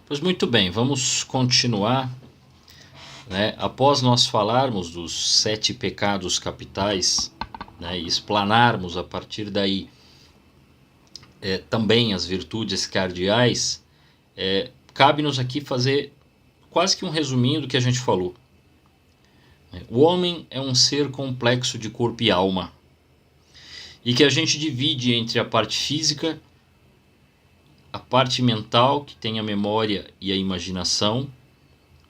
Pois muito bem, vamos continuar, né? Após nós falarmos dos 7 pecados capitais, né, e explanarmos a partir daí também as virtudes cardeais, cabe-nos aqui fazer quase que um resuminho do que a gente falou. O homem é um ser complexo de corpo e alma, e que a gente divide entre a parte física, a parte mental, que tem a memória e a imaginação,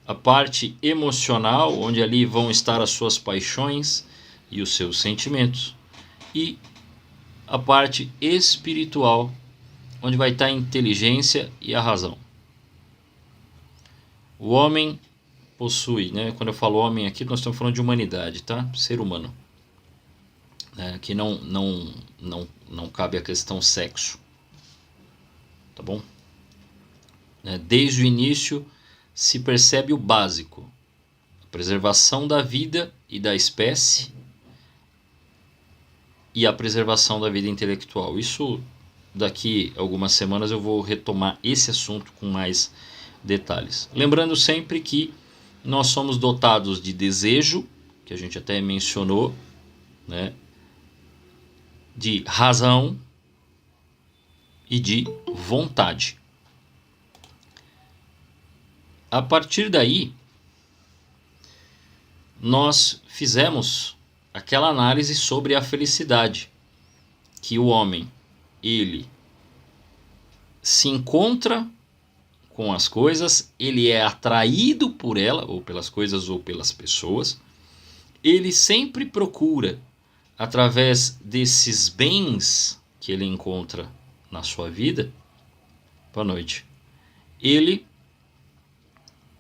a parte emocional, onde ali vão estar as suas paixões e os seus sentimentos, e a parte espiritual, onde vai estar a inteligência e a razão. O homem possui, né? Quando eu falo homem aqui, nós estamos falando de humanidade, tá? Ser humano. Aqui não cabe a questão sexo. Tá bom? Desde o início se percebe o básico: a preservação da vida e da espécie e a preservação da vida intelectual. Isso daqui a algumas semanas eu vou retomar esse assunto com mais detalhes. Lembrando sempre que nós somos dotados de desejo, que a gente até mencionou, né? De razão e de vontade. A partir daí, nós fizemos aquela análise sobre a felicidade, que o homem, ele se encontra com as coisas, ele é atraído por ela, ou pelas coisas ou pelas pessoas, ele sempre procura, através desses bens que ele encontra na sua vida, boa noite, ele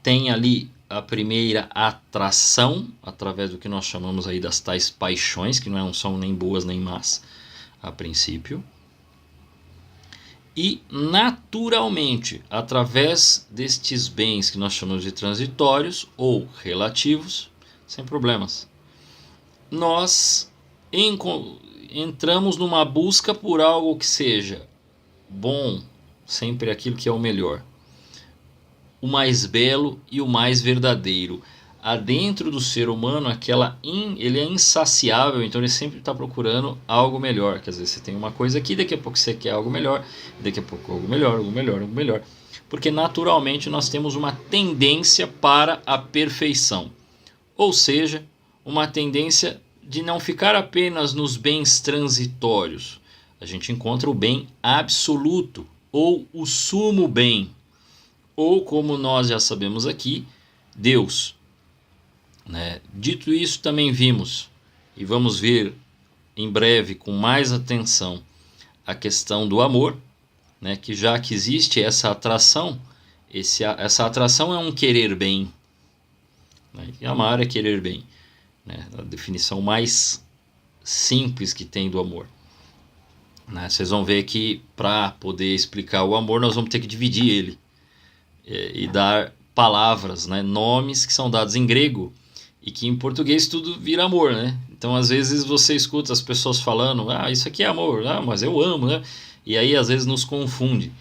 tem ali a primeira atração, através do que nós chamamos aí das tais paixões, que não são nem boas nem más a princípio, e naturalmente, através destes bens que nós chamamos de transitórios ou relativos, sem problemas, nós entramos numa busca por algo que seja bom, sempre aquilo que é o melhor, o mais belo e o mais verdadeiro. Há dentro do ser humano ele é insaciável, então ele sempre está procurando algo melhor. Que às vezes você tem uma coisa aqui, daqui a pouco você quer algo melhor, daqui a pouco algo melhor, algo melhor, algo melhor. Porque naturalmente nós temos uma tendência para a perfeição, ou seja, uma tendência de não ficar apenas nos bens transitórios. A gente encontra o bem absoluto, ou o sumo bem, ou como nós já sabemos aqui, Deus. Dito isso, também vimos, e vamos ver em breve com mais atenção, a questão do amor, que já que existe essa atração, essa atração é um querer bem, e amar é querer bem, a definição mais simples que tem do amor. Vocês vão ver que para poder explicar o amor nós vamos ter que dividir ele e dar palavras, nomes que são dados em grego e que em português tudo vira amor, Então às vezes você escuta as pessoas falando, isso aqui é amor, mas eu amo, E aí às vezes nos confunde,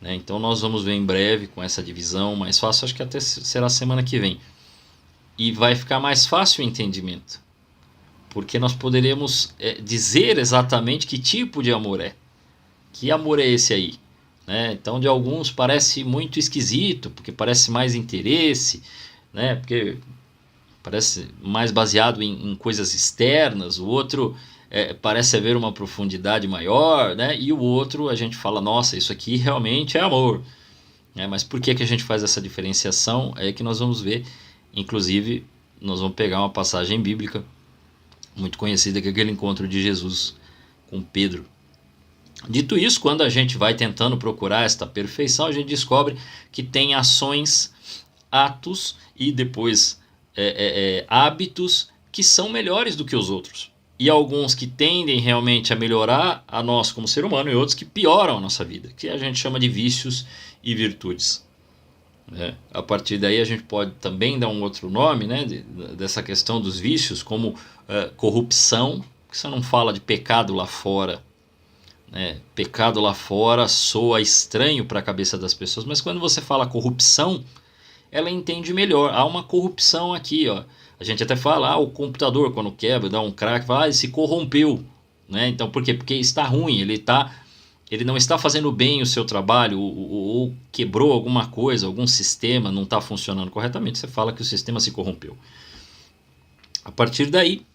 Então nós vamos ver em breve com essa divisão mais fácil, acho que até será semana que vem. E vai ficar mais fácil o entendimento, porque nós poderemos dizer exatamente que tipo de amor é. Que amor é esse aí? Então de alguns parece muito esquisito, porque parece mais interesse, porque parece mais baseado em coisas externas. O outro parece haver uma profundidade maior, e o outro a gente fala, nossa, isso aqui realmente é amor. Mas por que a gente faz essa diferenciação? É que nós vamos ver, inclusive nós vamos pegar uma passagem bíblica muito conhecida, que é aquele encontro de Jesus com Pedro. Dito isso, quando a gente vai tentando procurar esta perfeição, a gente descobre que tem ações, atos e depois hábitos que são melhores do que os outros. E alguns que tendem realmente a melhorar a nós como ser humano, e outros que pioram a nossa vida, que a gente chama de vícios e virtudes. A partir daí a gente pode também dar um outro nome, dessa questão dos vícios, como corrupção, que você não fala de pecado lá fora, Pecado lá fora soa estranho para a cabeça das pessoas, mas quando você fala corrupção, ela entende melhor. Há uma corrupção aqui, ó. A gente até fala, o computador quando quebra, dá um crack, fala, ele se corrompeu, né? Então por quê? Porque está ruim, ele não está fazendo bem o seu trabalho, ou quebrou alguma coisa, algum sistema não está funcionando corretamente, você fala que o sistema se corrompeu. A partir daí,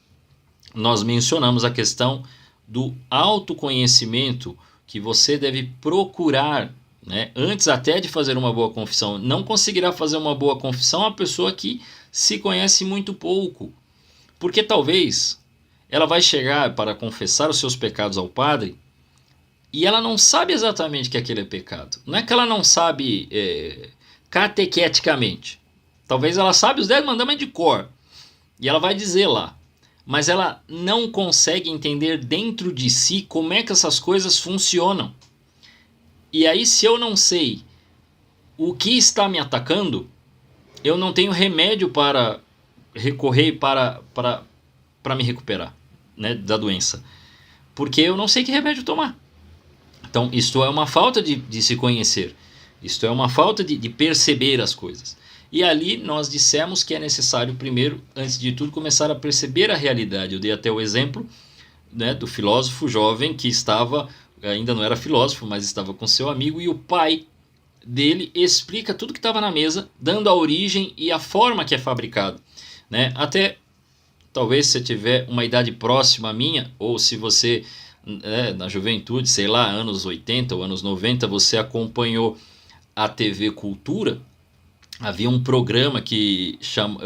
nós mencionamos a questão do autoconhecimento que você deve procurar, né? Antes até de fazer uma boa confissão. Não conseguirá fazer uma boa confissão a pessoa que se conhece muito pouco, porque talvez ela vai chegar para confessar os seus pecados ao padre e ela não sabe exatamente que aquele é pecado. Não é que ela não sabe catequeticamente. Talvez ela sabe os 10 mandamentos de cor e ela vai dizer lá, mas ela não consegue entender dentro de si como é que essas coisas funcionam. E aí, se eu não sei o que está me atacando, eu não tenho remédio para recorrer para me recuperar, né, da doença, porque eu não sei que remédio tomar. Então, isto é uma falta de se conhecer, isto é uma falta de perceber as coisas. E ali nós dissemos que é necessário primeiro, antes de tudo, começar a perceber a realidade. Eu dei até o exemplo, né, do filósofo jovem que ainda não era filósofo, mas estava com seu amigo, e o pai dele explica tudo que estava na mesa, dando a origem e a forma que é fabricado, né? Até talvez se você tiver uma idade próxima à minha, ou se você, na juventude, sei lá, anos 80 ou anos 90, você acompanhou a TV Cultura. Havia um programa que chama,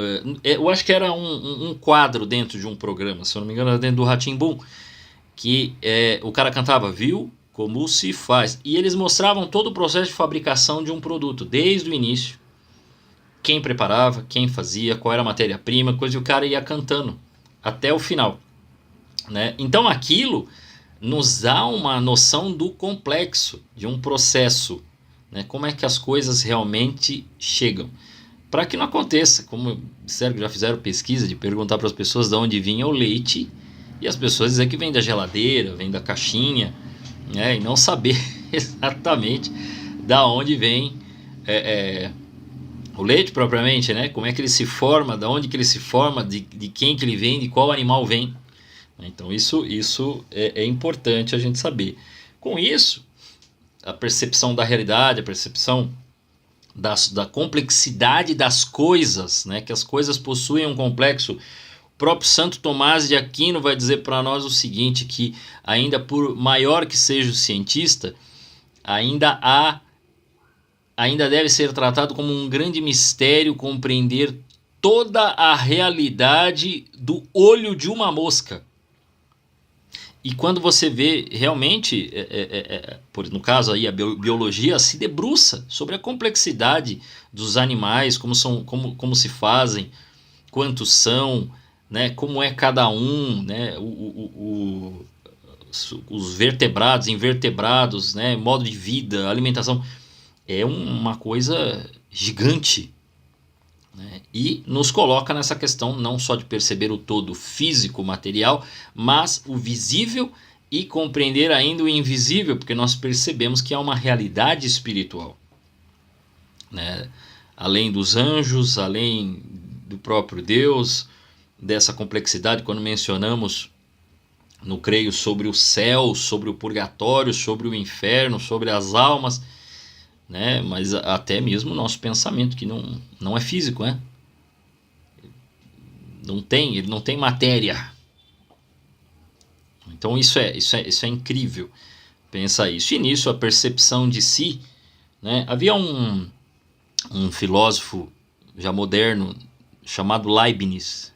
eu acho que era um quadro dentro de um programa, se eu não me engano era dentro do Rá-Tim-Bum, que o cara cantava, viu como se faz, e eles mostravam todo o processo de fabricação de um produto, desde o início, quem preparava, quem fazia, qual era a matéria-prima, coisa, e o cara ia cantando até o final, né? Então aquilo nos dá uma noção do complexo de um processo, né? Como é que as coisas realmente chegam, para que não aconteça, como disseram que já fizeram pesquisa de perguntar para as pessoas de onde vinha o leite, e as pessoas dizem que vem da geladeira, vem da caixinha, né? E não saber exatamente da onde vem o leite propriamente, né? Como é que ele se forma, da onde que ele se forma, de quem que ele vem, de qual animal vem. Então isso é importante a gente saber. Com isso, a percepção da realidade, a percepção da complexidade das coisas, né? Que as coisas possuem um complexo. O próprio Santo Tomás de Aquino vai dizer para nós o seguinte, que ainda por maior que seja o cientista, ainda deve ser tratado como um grande mistério compreender toda a realidade do olho de uma mosca. E quando você vê realmente, no caso aí a biologia se debruça sobre a complexidade dos animais, como se fazem, quantos são, né, como é cada um, né, os vertebrados, invertebrados, né, modo de vida, alimentação, é uma coisa gigante, né? E nos coloca nessa questão não só de perceber o todo físico, material, mas o visível e compreender ainda o invisível, porque nós percebemos que há uma realidade espiritual, né? Além dos anjos, além do próprio Deus, dessa complexidade, quando mencionamos no creio sobre o céu, sobre o purgatório, sobre o inferno, sobre as almas, né? Mas até mesmo o nosso pensamento, que não é físico, né? Ele não tem matéria. Então isso é incrível pensar isso. E nisso a percepção de si, né? Havia um filósofo já moderno chamado Leibniz,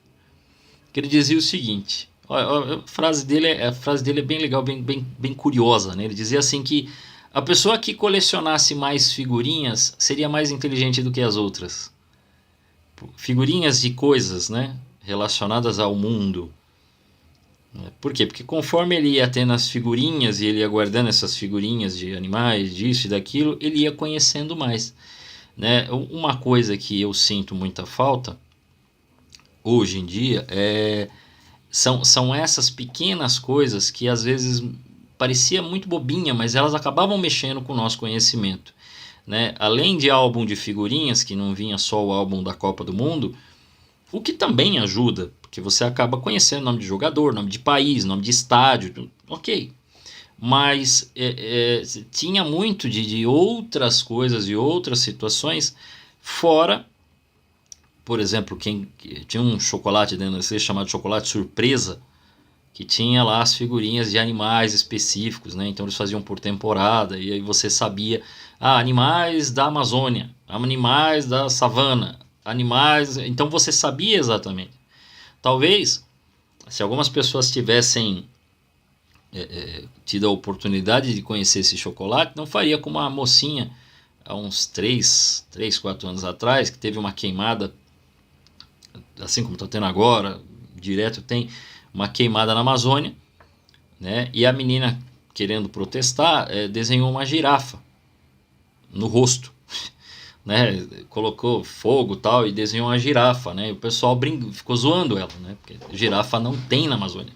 que ele dizia o seguinte, a frase dele é bem legal, bem curiosa, né? Ele dizia assim que a pessoa que colecionasse mais figurinhas seria mais inteligente do que as outras. Figurinhas de coisas, né, relacionadas ao mundo. Por quê? Porque conforme ele ia tendo as figurinhas e ele ia guardando essas figurinhas de animais, disso e daquilo, ele ia conhecendo mais, né? Uma coisa que eu sinto muita falta hoje em dia são essas pequenas coisas que às vezes parecia muito bobinha, mas elas acabavam mexendo com o nosso conhecimento, né? Além de álbum de figurinhas, que não vinha só o álbum da Copa do Mundo, o que também ajuda, porque você acaba conhecendo nome de jogador, nome de país, nome de estádio, ok. Mas tinha muito de outras coisas e outras situações, fora, por exemplo, quem tinha um chocolate dentro desse chamado chocolate surpresa, que tinha lá as figurinhas de animais específicos, né? Então eles faziam por temporada, e aí você sabia, animais da Amazônia, animais da savana, animais... Então você sabia exatamente. Talvez, se algumas pessoas tivessem tido a oportunidade de conhecer esse chocolate, não faria como a mocinha, há uns 3, 4 anos atrás, que teve uma queimada, assim como está tendo agora, direto tem uma queimada na Amazônia, né? E a menina, querendo protestar, desenhou uma girafa no rosto, né? Colocou fogo tal e desenhou uma girafa, né? E o pessoal ficou zoando ela, né? Porque girafa não tem na Amazônia,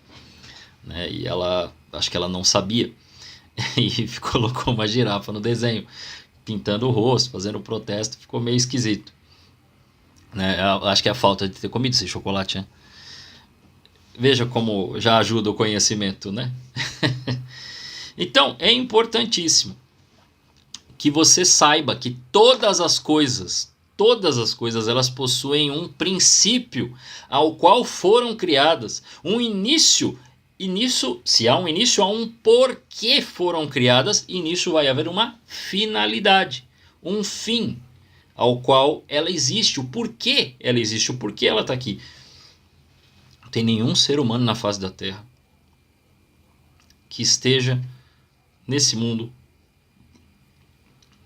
né? E ela, acho que ela não sabia, e colocou uma girafa no desenho, pintando o rosto, fazendo protesto, ficou meio esquisito, né? Acho que é a falta de ter comido esse chocolate, né? Veja como já ajuda o conhecimento, né? Então, é importantíssimo que você saiba que todas as coisas, elas possuem um princípio ao qual foram criadas, um início, e nisso, se há um início, há um porquê foram criadas, e nisso vai haver uma finalidade, um fim ao qual ela existe, o porquê ela existe, o porquê ela está aqui. Não tem nenhum ser humano na face da Terra que esteja nesse mundo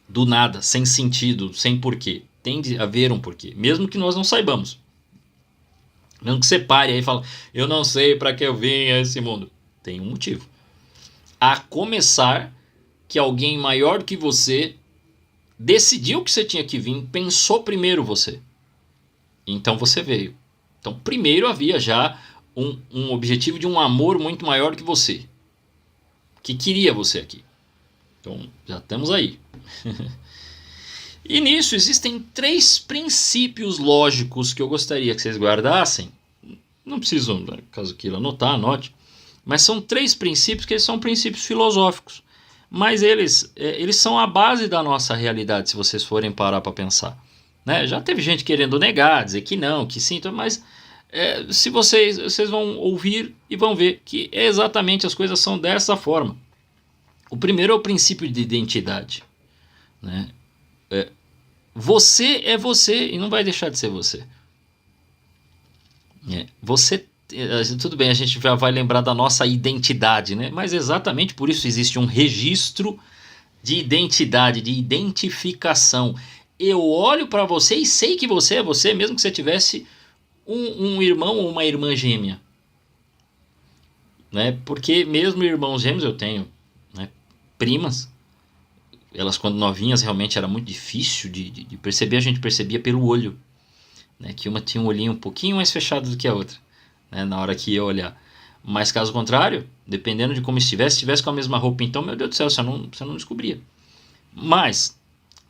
do nada, sem sentido, sem porquê. Tem de haver um porquê, mesmo que nós não saibamos. Mesmo que você pare aí e fale, eu não sei para que eu vim a esse mundo. Tem um motivo. A começar que alguém maior do que você decidiu que você tinha que vir, pensou primeiro você. Então você veio. Então primeiro havia já um objetivo de um amor muito maior que você, que queria você aqui. Então já estamos aí. E nisso existem 3 princípios lógicos que eu gostaria que vocês guardassem. Não preciso, caso queira anotar, anote. Mas são 3 princípios que eles são princípios filosóficos. Mas eles são a base da nossa realidade, se vocês forem parar para pensar, né? Já teve gente querendo negar, dizer que não, que sim, mas se vocês vão ouvir e vão ver que exatamente as coisas são dessa forma. O primeiro é o princípio de identidade, né? Você é você e não vai deixar de ser você. Você, tudo bem, a gente já vai lembrar da nossa identidade, né? Mas exatamente por isso existe um registro de identidade, de identificação. Eu olho para você e sei que você é você, mesmo que você tivesse um irmão ou uma irmã gêmea, né? Porque mesmo irmãos gêmeos eu tenho, né? Primas, elas quando novinhas realmente era muito difícil de perceber, a gente percebia pelo olho, né? Que uma tinha um olhinho um pouquinho mais fechado do que a outra, né? Na hora que ia olhar. Mas caso contrário, dependendo de como estivesse com a mesma roupa, então, meu Deus do céu, você não descobria. Mas,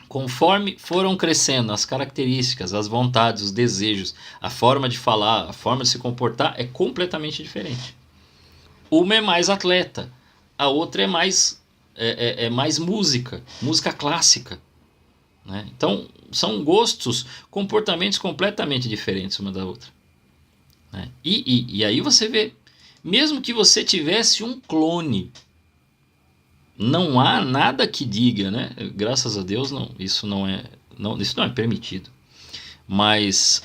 conforme foram crescendo as características, as vontades, os desejos, a forma de falar, a forma de se comportar é completamente diferente. Uma é mais atleta, a outra é mais música clássica, né? Então, são gostos, comportamentos completamente diferentes uma da outra, né? E aí você vê, mesmo que você tivesse um clone, não há nada que diga, né? Graças a Deus isso não é permitido. Mas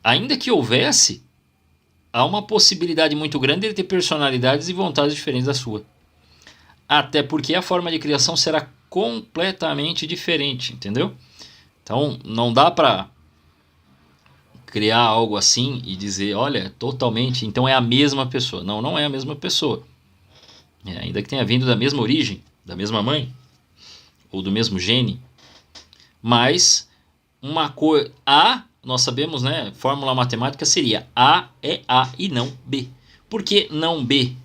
ainda que houvesse, há uma possibilidade muito grande de ele ter personalidades e vontades diferentes da sua. Até porque a forma de criação será completamente diferente, entendeu? Então não dá para criar algo assim e dizer, olha, totalmente, então é a mesma pessoa. Não, não é a mesma pessoa. Ainda que tenha vindo da mesma origem, da mesma mãe, ou do mesmo gene. Mas uma coisa, A, nós sabemos, né? Fórmula matemática seria A é A e não B. Por que não B?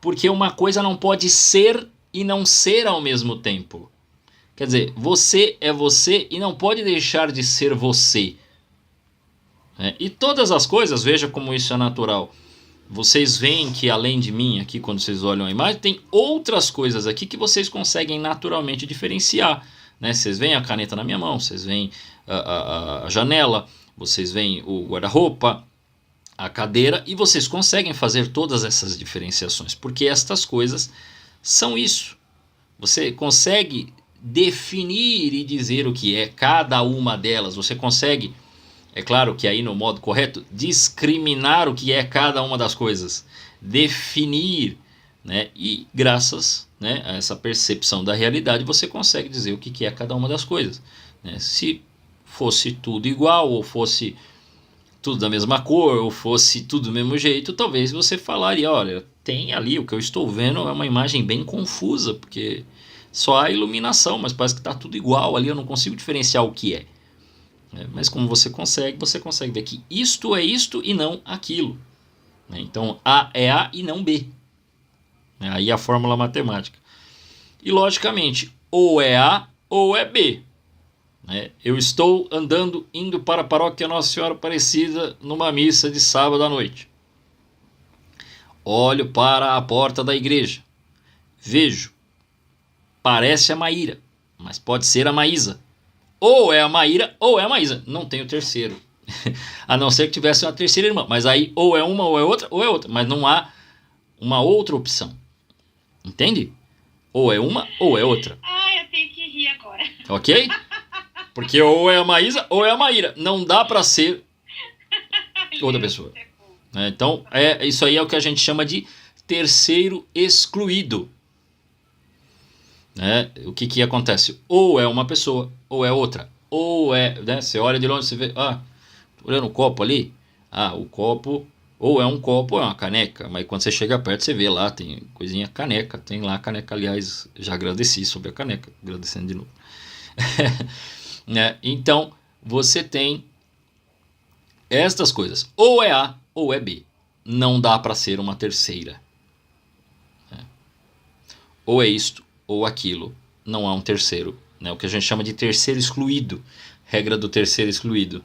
Porque uma coisa não pode ser e não ser ao mesmo tempo. Quer dizer, você é você e não pode deixar de ser você. E todas as coisas, veja como isso é natural. Vocês veem que além de mim aqui, quando vocês olham a imagem, tem outras coisas aqui que vocês conseguem naturalmente diferenciar. Vocês veem a caneta na minha mão, vocês veem a janela, vocês veem o guarda-roupa, a cadeira, e vocês conseguem fazer todas essas diferenciações, porque estas coisas são isso. Você consegue definir e dizer o que é cada uma delas, você consegue, é claro que aí no modo correto, discriminar o que é cada uma das coisas, definir, e graças a essa percepção da realidade você consegue dizer o que é cada uma das coisas. Se fosse tudo igual, ou fosse tudo da mesma cor, ou fosse tudo do mesmo jeito, talvez você falaria, olha, tem ali, o que eu estou vendo é uma imagem bem confusa, porque só há iluminação, mas parece que está tudo igual ali, eu não consigo diferenciar o que é. Mas como você consegue ver que isto é isto e não aquilo. Então A é A e não B. Aí a fórmula matemática. E logicamente, ou é A ou é B. Eu estou indo para a paróquia Nossa Senhora Aparecida numa missa de sábado à noite. Olho para a porta da igreja. Vejo. Parece a Maíra, mas pode ser a Maísa. Ou é a Maíra ou é a Maísa. Não tem o terceiro. A não ser que tivesse uma terceira irmã. Mas aí ou é uma ou é outra ou é outra. Mas não há uma outra opção. Entende? Ou é uma ou é outra. Eu tenho que rir agora. Ok? Porque ou é a Maísa ou é a Maíra. Não dá para ser outra pessoa. Então, isso aí é o que a gente chama de terceiro excluído. O que acontece? Ou é uma pessoa, ou é outra. Ou é, você olha de longe e vê, tô olhando o copo ali. O copo, ou é um copo ou é uma caneca. Mas quando você chega perto, você vê lá, tem coisinha caneca. Tem lá a caneca, aliás, já agradeci sobre a caneca. Agradecendo de novo. Então, você tem estas coisas. Ou é A, ou é B. Não dá para ser uma terceira. Ou é isto, ou aquilo. Não há um terceiro. O que a gente chama de terceiro excluído. Regra do terceiro excluído.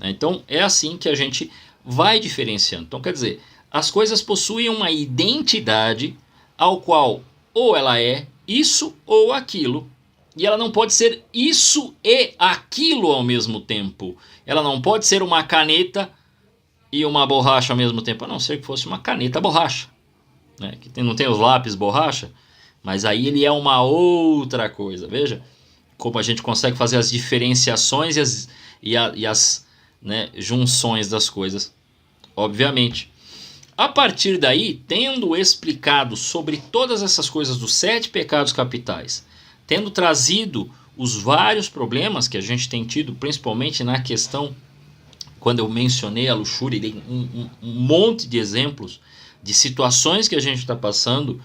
Então, é assim que a gente vai diferenciando. Então, quer dizer, as coisas possuem uma identidade ao qual ou ela é isso ou aquilo. E ela não pode ser isso e aquilo ao mesmo tempo. Ela não pode ser uma caneta e uma borracha ao mesmo tempo. A não ser que fosse uma caneta borracha. Que não tem os lápis borracha. Mas aí ele é uma outra coisa. Veja como a gente consegue fazer as diferenciações e as junções das coisas. Obviamente. A partir daí, tendo explicado sobre todas essas coisas dos 7 pecados capitais, tendo trazido os vários problemas que a gente tem tido, principalmente na questão, quando eu mencionei a luxúria, dei um monte de exemplos de situações que a gente está passando,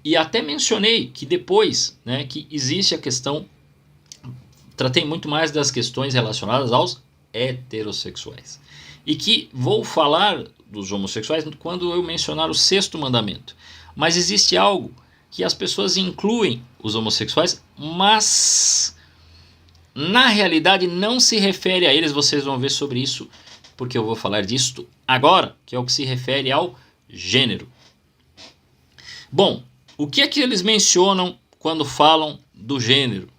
e até mencionei que depois, que existe a questão, tratei muito mais das questões relacionadas aos heterossexuais. E que vou falar dos homossexuais quando eu mencionar o 6º mandamento. Mas existe algo que as pessoas incluem os homossexuais, mas na realidade não se refere a eles. Vocês vão ver sobre isso, porque eu vou falar disso agora, que é o que se refere ao gênero. Bom, o que é que eles mencionam quando falam do gênero?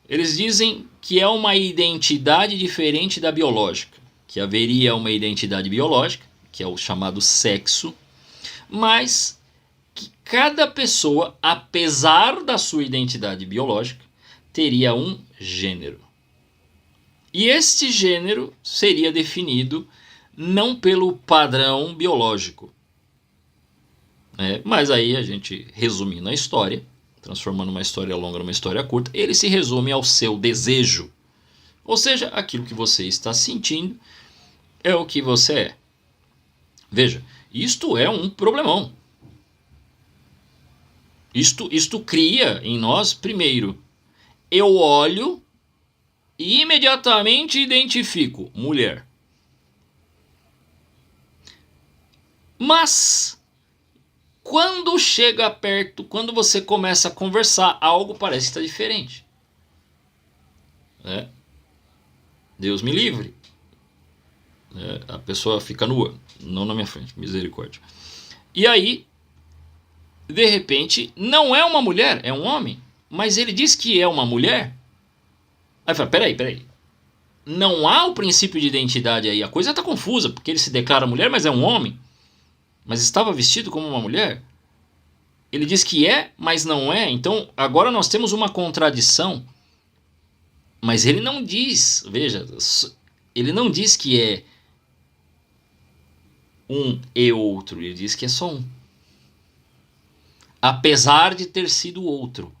Eles dizem que é uma identidade diferente da biológica, que haveria uma identidade biológica, que é o chamado sexo, mas que cada pessoa, apesar da sua identidade biológica, teria um gênero. E este gênero seria definido não pelo padrão biológico. Mas aí a gente, resumindo a história, transformando uma história longa numa história curta, ele se resume ao seu desejo. Ou seja, aquilo que você está sentindo é o que você é. Veja, isto é um problemão. Isto cria em nós, primeiro, eu olho e imediatamente identifico mulher. Mas quando chega perto, quando você começa a conversar, algo parece estar diferente. Deus me livre. A pessoa fica nua, não na minha frente, misericórdia. E aí, de repente, não é uma mulher, é um homem, mas ele diz que é uma mulher. Aí fala, peraí. Não há o princípio de identidade aí, a coisa está confusa, porque ele se declara mulher, mas é um homem. Mas estava vestido como uma mulher. Ele diz que é, mas não é. Então, agora nós temos uma contradição. Mas ele não diz, veja, ele não diz que é um e outro, ele diz que é só um. Apesar de ter sido outro.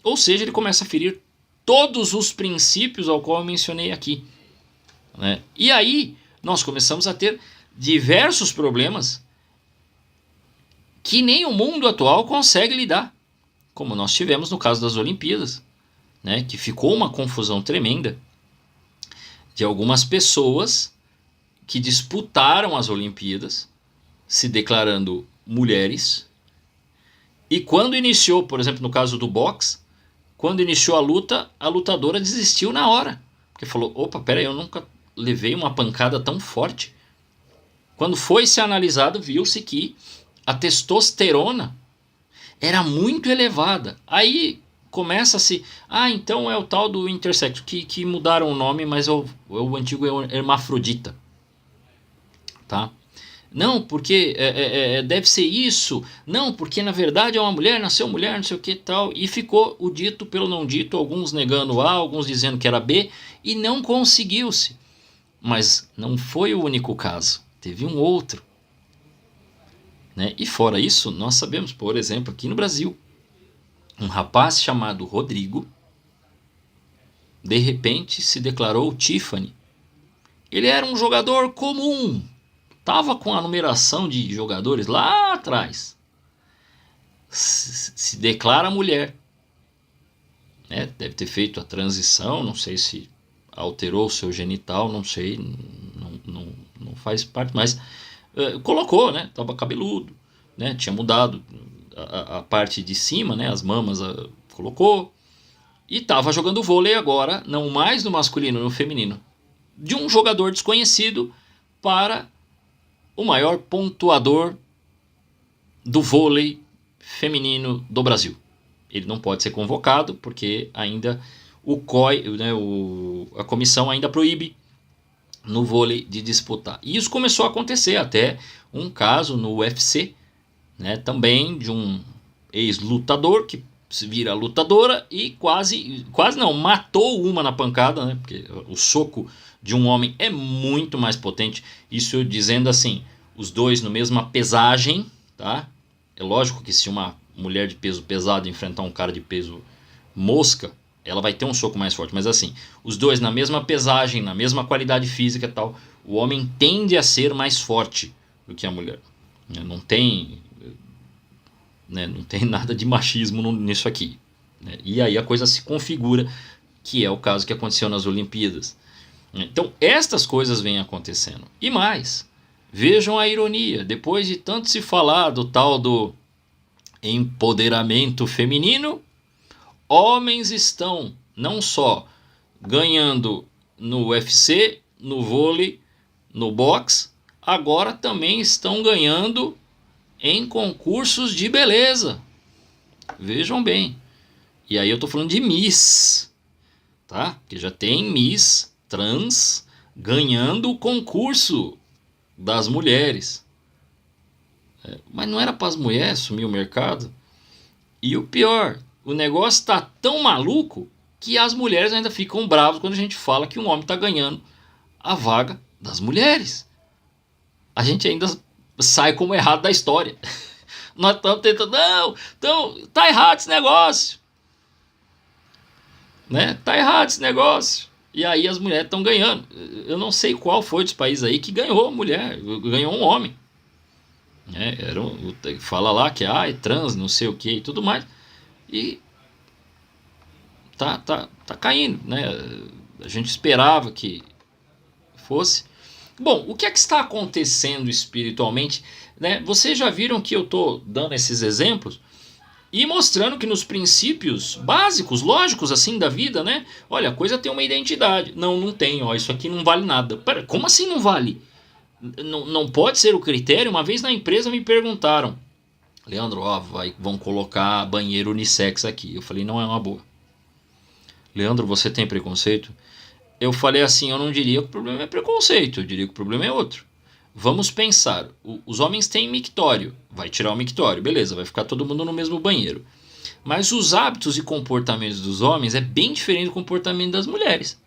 Ou seja, ele começa a ferir todos os princípios ao qual eu mencionei aqui. E aí, nós começamos a ter diversos problemas que nem o mundo atual consegue lidar. Como nós tivemos no caso das Olimpíadas, que ficou uma confusão tremenda de algumas pessoas que disputaram as Olimpíadas se declarando mulheres, e quando iniciou, por exemplo, no caso do boxe, quando iniciou a luta, a lutadora desistiu na hora, porque falou, opa, peraí, eu nunca levei uma pancada tão forte. Quando foi se analisado, viu-se que a testosterona era muito elevada. Aí começa-se, então é o tal do intersexo, que mudaram o nome, mas o antigo é hermafrodita. Tá? Não, porque deve ser isso. Não, porque na verdade é uma mulher, nasceu mulher, não sei o que tal. E ficou o dito pelo não dito, alguns negando A, alguns dizendo que era B, e não conseguiu-se. Mas não foi o único caso, teve um outro. E fora isso, nós sabemos, por exemplo, aqui no Brasil, um rapaz chamado Rodrigo, de repente se declarou Tiffany. Ele era um jogador comum, estava com a numeração de jogadores lá atrás. Se declara mulher. Deve ter feito a transição, não sei se alterou o seu genital, não sei, não faz parte, mas colocou, estava cabeludo, tinha mudado a parte de cima, as mamas, colocou, e estava jogando vôlei agora, não mais no masculino, no feminino, de um jogador desconhecido para o maior pontuador do vôlei feminino do Brasil. Ele não pode ser convocado porque ainda o COI, a comissão ainda proíbe no vôlei de disputar. E isso começou a acontecer, até um caso no UFC, também de um ex-lutador que se vira lutadora e quase não, matou uma na pancada, porque o soco de um homem é muito mais potente. Isso dizendo assim, os dois na mesma pesagem, tá? É lógico que se uma mulher de peso pesado enfrentar um cara de peso mosca, ela vai ter um soco mais forte, mas assim, os dois na mesma pesagem, na mesma qualidade física e tal, o homem tende a ser mais forte do que a mulher. Não tem nada de machismo nisso aqui. E aí a coisa se configura, que é o caso que aconteceu nas Olimpíadas. Então, estas coisas vêm acontecendo. E mais, vejam a ironia, depois de tanto se falar do tal do empoderamento feminino, homens estão não só ganhando no UFC, no vôlei, no boxe, agora também estão ganhando em concursos de beleza. Vejam bem. E aí eu estou falando de Miss, tá? Que já tem Miss trans ganhando o concurso das mulheres. Mas não era para as mulheres sumir o mercado? E o pior, o negócio está tão maluco que as mulheres ainda ficam bravas quando a gente fala que um homem está ganhando a vaga das mulheres. A gente ainda sai como errado da história. Nós estamos tentando, tá errado esse negócio. Tá errado esse negócio. E aí as mulheres estão ganhando. Eu não sei qual foi dos países aí que ganhou a mulher, ganhou um homem. Fala lá que é trans, não sei o que e tudo mais. E tá caindo, A gente esperava que fosse. Bom, o que é que está acontecendo espiritualmente? Né? Vocês já viram que eu estou dando esses exemplos e mostrando que nos princípios básicos, lógicos assim da vida, né? Olha, a coisa tem uma identidade. Não, não tem, ó, isso aqui não vale nada. Pera, como assim não vale? Não pode ser o critério? Uma vez na empresa me perguntaram, Leandro, ó, vão colocar banheiro unissex aqui. Eu falei, não é uma boa. Leandro, você tem preconceito? Eu falei assim, eu não diria que o problema é preconceito, eu diria que o problema é outro. Vamos pensar, os homens têm mictório, vai tirar o mictório, beleza, vai ficar todo mundo no mesmo banheiro. Mas os hábitos e comportamentos dos homens é bem diferente do comportamento das mulheres.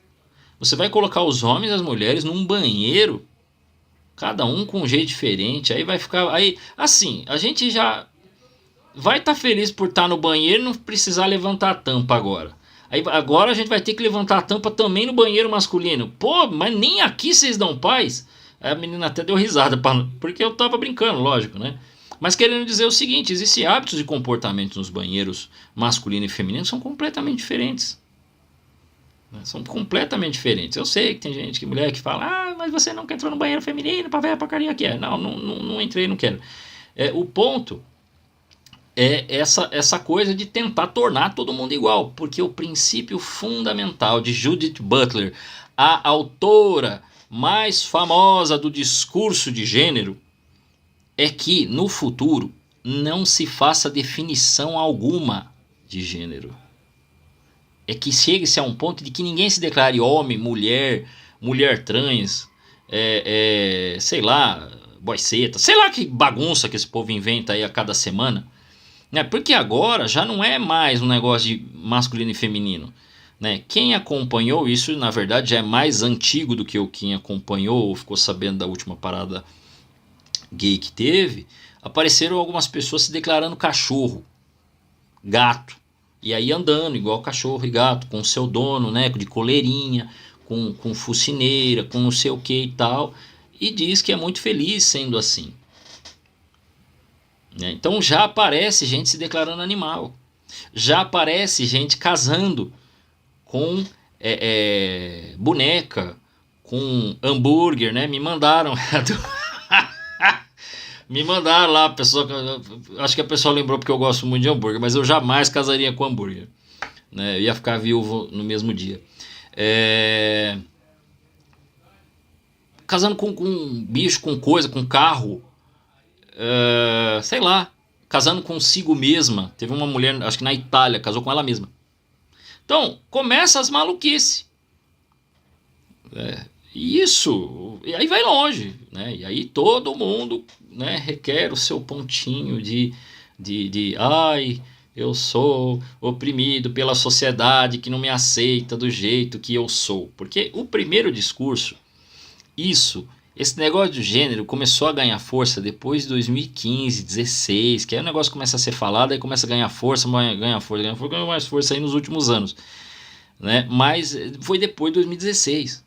Você vai colocar os homens e as mulheres num banheiro, cada um com um jeito diferente, aí vai ficar... Aí, assim, a gente já vai estar feliz por estar no banheiro e não precisar levantar a tampa agora. Aí, agora a gente vai ter que levantar a tampa também no banheiro masculino. Pô, mas nem aqui vocês dão paz? Aí a menina até deu risada, porque eu tava brincando, lógico, né? Mas querendo dizer o seguinte, existem hábitos e comportamentos nos banheiros masculino e feminino que são completamente diferentes. São completamente diferentes. Eu sei que tem gente, que mulher que fala, ah, mas você nunca entrou no banheiro feminino pra ver a porcaria que é. Não entrei, não quero. O ponto é essa coisa de tentar tornar todo mundo igual, porque o princípio fundamental de Judith Butler, a autora mais famosa do discurso de gênero, é que no futuro não se faça definição alguma de gênero. É que chegue-se a um ponto de que ninguém se declare homem, mulher, mulher trans, sei lá, boiceta, sei lá que bagunça que esse povo inventa aí a cada semana. Porque agora já não é mais um negócio de masculino e feminino. Quem acompanhou isso, na verdade, já é mais antigo do que quem acompanhou ou ficou sabendo da última parada gay que teve. Apareceram algumas pessoas se declarando cachorro, gato, e aí andando igual cachorro e gato, com o seu dono, de coleirinha, com focinheira, com não sei o que e tal, e diz que é muito feliz sendo assim. Então já aparece gente se declarando animal, já aparece gente casando com boneca, com hambúrguer, me mandaram me mandaram lá, a pessoa, acho que a pessoa lembrou porque eu gosto muito de hambúrguer, mas eu jamais casaria com hambúrguer, eu ia ficar viúvo no mesmo dia. Casando com bicho, com coisa, com carro, sei lá, casando consigo mesma. Teve uma mulher, acho que na Itália, casou com ela mesma. Então, começa as maluquices. Isso, e aí vai longe, e aí todo mundo requer o seu pontinho de ai, eu sou oprimido pela sociedade que não me aceita do jeito que eu sou. Porque o primeiro discurso, esse negócio de gênero começou a ganhar força depois de 2015, 2016, que aí o negócio começa a ser falado, aí começa a ganhar força, ganhou mais força aí nos últimos anos. Mas foi depois de 2016.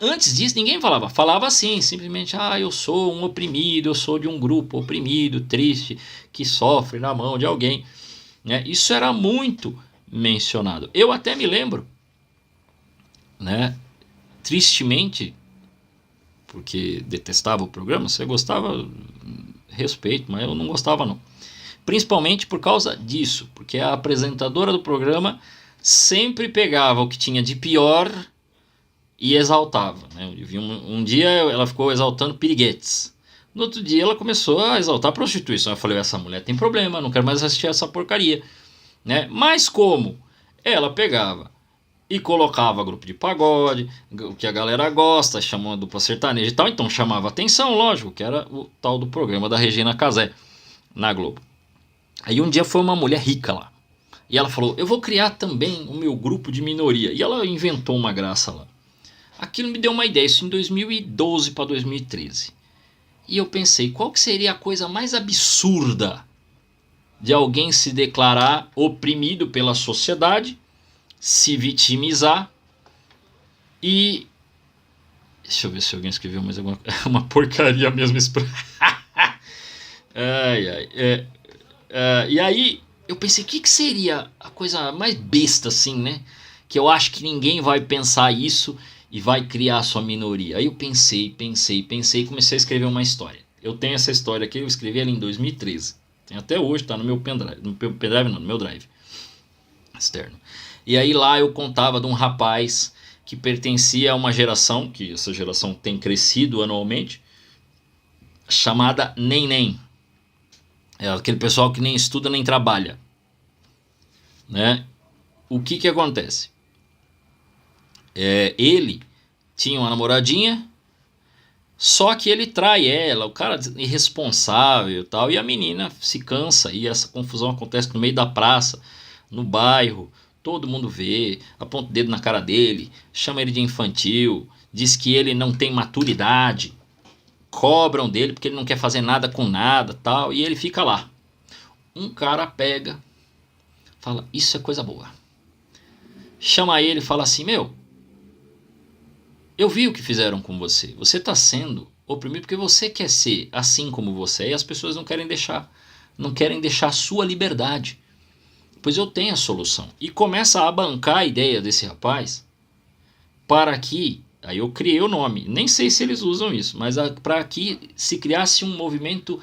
Antes disso ninguém falava assim, simplesmente, eu sou um oprimido, eu sou de um grupo oprimido, triste, que sofre na mão de alguém. Isso era muito mencionado. Eu até me lembro, tristemente, porque detestava o programa, você gostava, respeito, mas eu não gostava não. Principalmente por causa disso, porque a apresentadora do programa sempre pegava o que tinha de pior e exaltava. Eu vi um dia ela ficou exaltando piriguetes. No outro dia ela começou a exaltar a prostituição. Eu falei, essa mulher tem problema, não quero mais assistir essa porcaria. Mas como ela pegava e colocava grupo de pagode, o que a galera gosta, chamou a dupla sertaneja e tal, então chamava atenção, lógico, que era o tal do programa da Regina Casé na Globo. Aí um dia foi uma mulher rica lá, e ela falou, eu vou criar também o meu grupo de minoria, e ela inventou uma graça lá. Aquilo me deu uma ideia, isso em 2012 para 2013. E eu pensei, qual que seria a coisa mais absurda de alguém se declarar oprimido pela sociedade, se vitimizar e... Deixa eu ver se alguém escreveu mais alguma coisa. É uma porcaria mesmo. E aí eu pensei, o que seria a coisa mais besta assim, que eu acho que ninguém vai pensar isso e vai criar a sua minoria. Aí eu pensei e comecei a escrever uma história. Eu tenho essa história aqui, eu escrevi ela em 2013. Tem até hoje, tá no meu pendrive, no meu drive externo. E aí lá eu contava de um rapaz que pertencia a uma geração, que essa geração tem crescido anualmente, chamada Neném. É aquele pessoal que nem estuda nem trabalha, né? O que acontece? Ele tinha uma namoradinha, só que ele trai ela, o cara é irresponsável e tal, e a menina se cansa, e essa confusão acontece no meio da praça, no bairro, todo mundo vê, aponta o dedo na cara dele, chama ele de infantil, diz que ele não tem maturidade, cobram dele porque ele não quer fazer nada com nada, tal, e ele fica lá. Um cara pega, fala, isso é coisa boa. Chama ele e fala assim, meu, eu vi o que fizeram com você. Você está sendo oprimido porque você quer ser assim como você é e as pessoas não querem deixar a sua liberdade. Pois eu tenho a solução. E começa a bancar a ideia desse rapaz para que, aí eu criei o nome, nem sei se eles usam isso, mas para que se criasse um movimento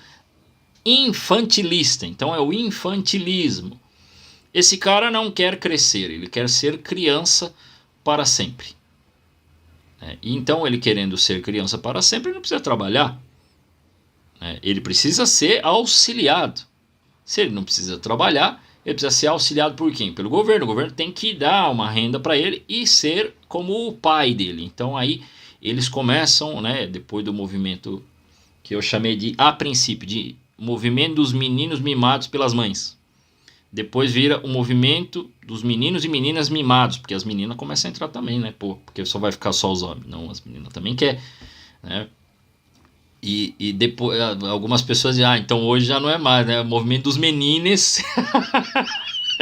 infantilista. Então é o infantilismo. Esse cara não quer crescer, ele quer ser criança para sempre. Então ele querendo ser criança para sempre, ele não precisa trabalhar. Ele precisa ser auxiliado. Se ele não precisa trabalhar, ele precisa ser auxiliado por quem? Pelo governo. O governo tem que dar uma renda para ele e ser como o pai dele. Então aí eles começam, né, depois do movimento que eu chamei de, a princípio, de movimento dos meninos mimados pelas mães. Depois vira o movimento dos meninos e meninas mimados, porque as meninas começam a entrar também, né? Porque só vai ficar só os homens. Não, as meninas também querem, né? E depois algumas pessoas dizem, então hoje já não é mais, né? O movimento dos menines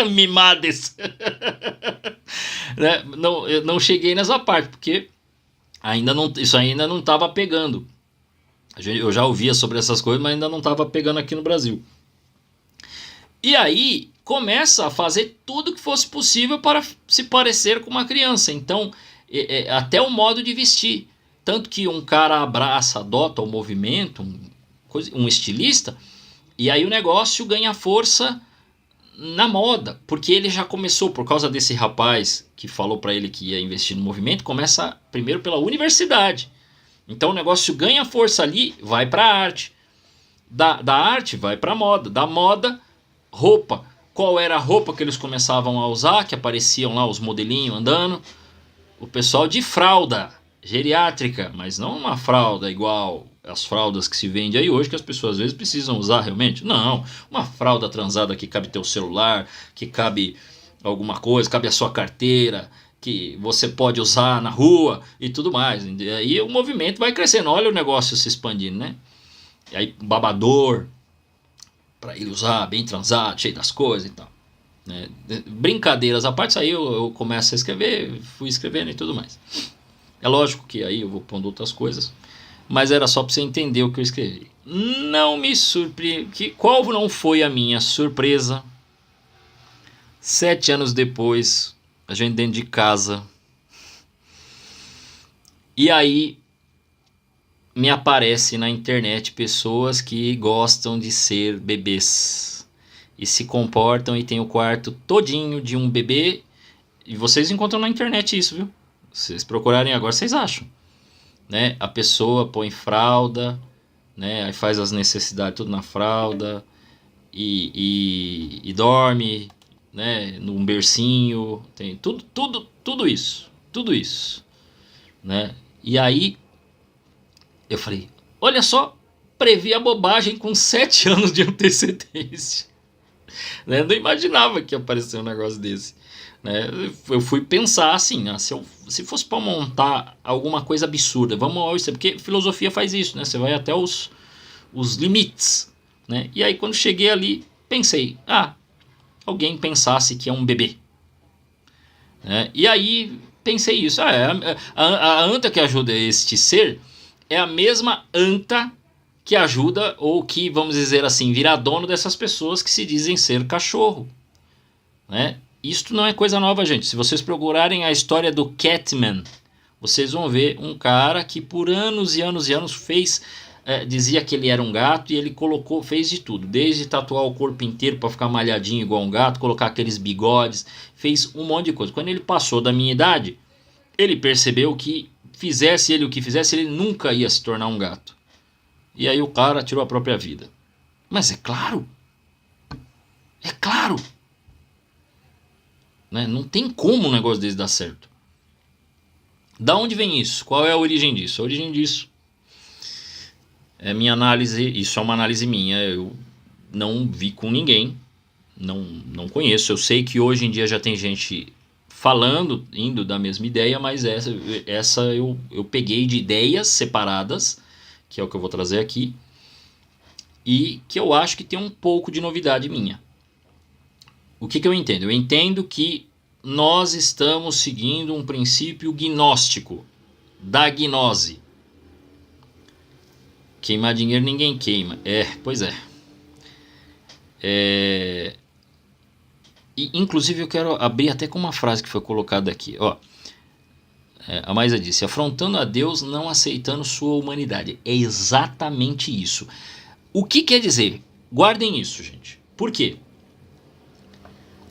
mimades. Né? Não, eu não cheguei nessa parte, porque isso ainda não estava pegando. Eu já ouvia sobre essas coisas, mas ainda não estava pegando aqui no Brasil. E aí começa a fazer tudo que fosse possível para se parecer com uma criança. Então, até o modo de vestir. Tanto que um cara adota o movimento, um estilista, e aí o negócio ganha força na moda. Porque ele já começou, por causa desse rapaz que falou para ele que ia investir no movimento, começa primeiro pela universidade. Então o negócio ganha força ali, vai para a arte. Da arte vai para a moda. Da moda, roupa. Qual era a roupa que eles começavam a usar, que apareciam lá os modelinhos andando? O pessoal de fralda geriátrica, mas não uma fralda igual as fraldas que se vende aí hoje, que as pessoas às vezes precisam usar realmente. Não, uma fralda transada que cabe teu celular, que cabe alguma coisa, cabe a sua carteira, que você pode usar na rua e tudo mais. E aí o movimento vai crescendo, olha o negócio se expandindo, né? E aí babador, para ele usar, bem transado, cheio das coisas e tal. Né? Brincadeiras à parte, aí eu começo a escrever, fui escrevendo e tudo mais. É lógico que aí eu vou pondo outras coisas, mas era só para você entender o que eu escrevi. Não me surpreende. Qual não foi a minha surpresa? 7 anos depois, a gente dentro de casa, e aí me aparece na internet pessoas que gostam de ser bebês e se comportam e tem o quarto todinho de um bebê, e vocês encontram na internet isso, viu? Se vocês procurarem agora, vocês acham, né? A pessoa põe fralda, né? Aí faz as necessidades tudo na fralda e dorme, né? Num bercinho, tem tudo isso, né? E aí eu falei, olha só, previ a bobagem com 7 anos de antecedência. Né? Não imaginava que ia aparecer um negócio desse. Né? Eu fui pensar assim, se fosse para montar alguma coisa absurda, vamos, porque filosofia faz isso, né? Você vai até os limites. Né? E aí quando cheguei ali, pensei, alguém pensasse que é um bebê. Né? E aí pensei isso, a anta que ajuda este ser é a mesma anta que ajuda, ou que, vamos dizer assim, vira dono dessas pessoas que se dizem ser cachorro. Né? Isto não é coisa nova, gente. Se vocês procurarem a história do Catman, vocês vão ver um cara que por anos e anos e anos dizia que ele era um gato e ele fez de tudo, desde tatuar o corpo inteiro para ficar malhadinho igual um gato, colocar aqueles bigodes, fez um monte de coisa. Quando ele passou da minha idade, ele percebeu que fizesse ele o que fizesse, ele nunca ia se tornar um gato. E aí o cara tirou a própria vida. Mas é claro, né? Não tem como um negócio desse dar certo. Da onde vem isso? Qual é a origem disso? A origem disso é minha análise, isso é uma análise minha, eu não vi com ninguém, não conheço. Eu sei que hoje em dia já tem gente falando, indo da mesma ideia, mas essa eu peguei de ideias separadas, que é o que eu vou trazer aqui, e que eu acho que tem um pouco de novidade minha. O que eu entendo? Eu entendo que nós estamos seguindo um princípio gnóstico, da gnose. Queimar dinheiro ninguém queima. Pois é. E, inclusive eu quero abrir até com uma frase que foi colocada aqui. A Maisa disse: afrontando a Deus, não aceitando sua humanidade. É exatamente isso. O que quer dizer? Guardem isso, gente. Por quê?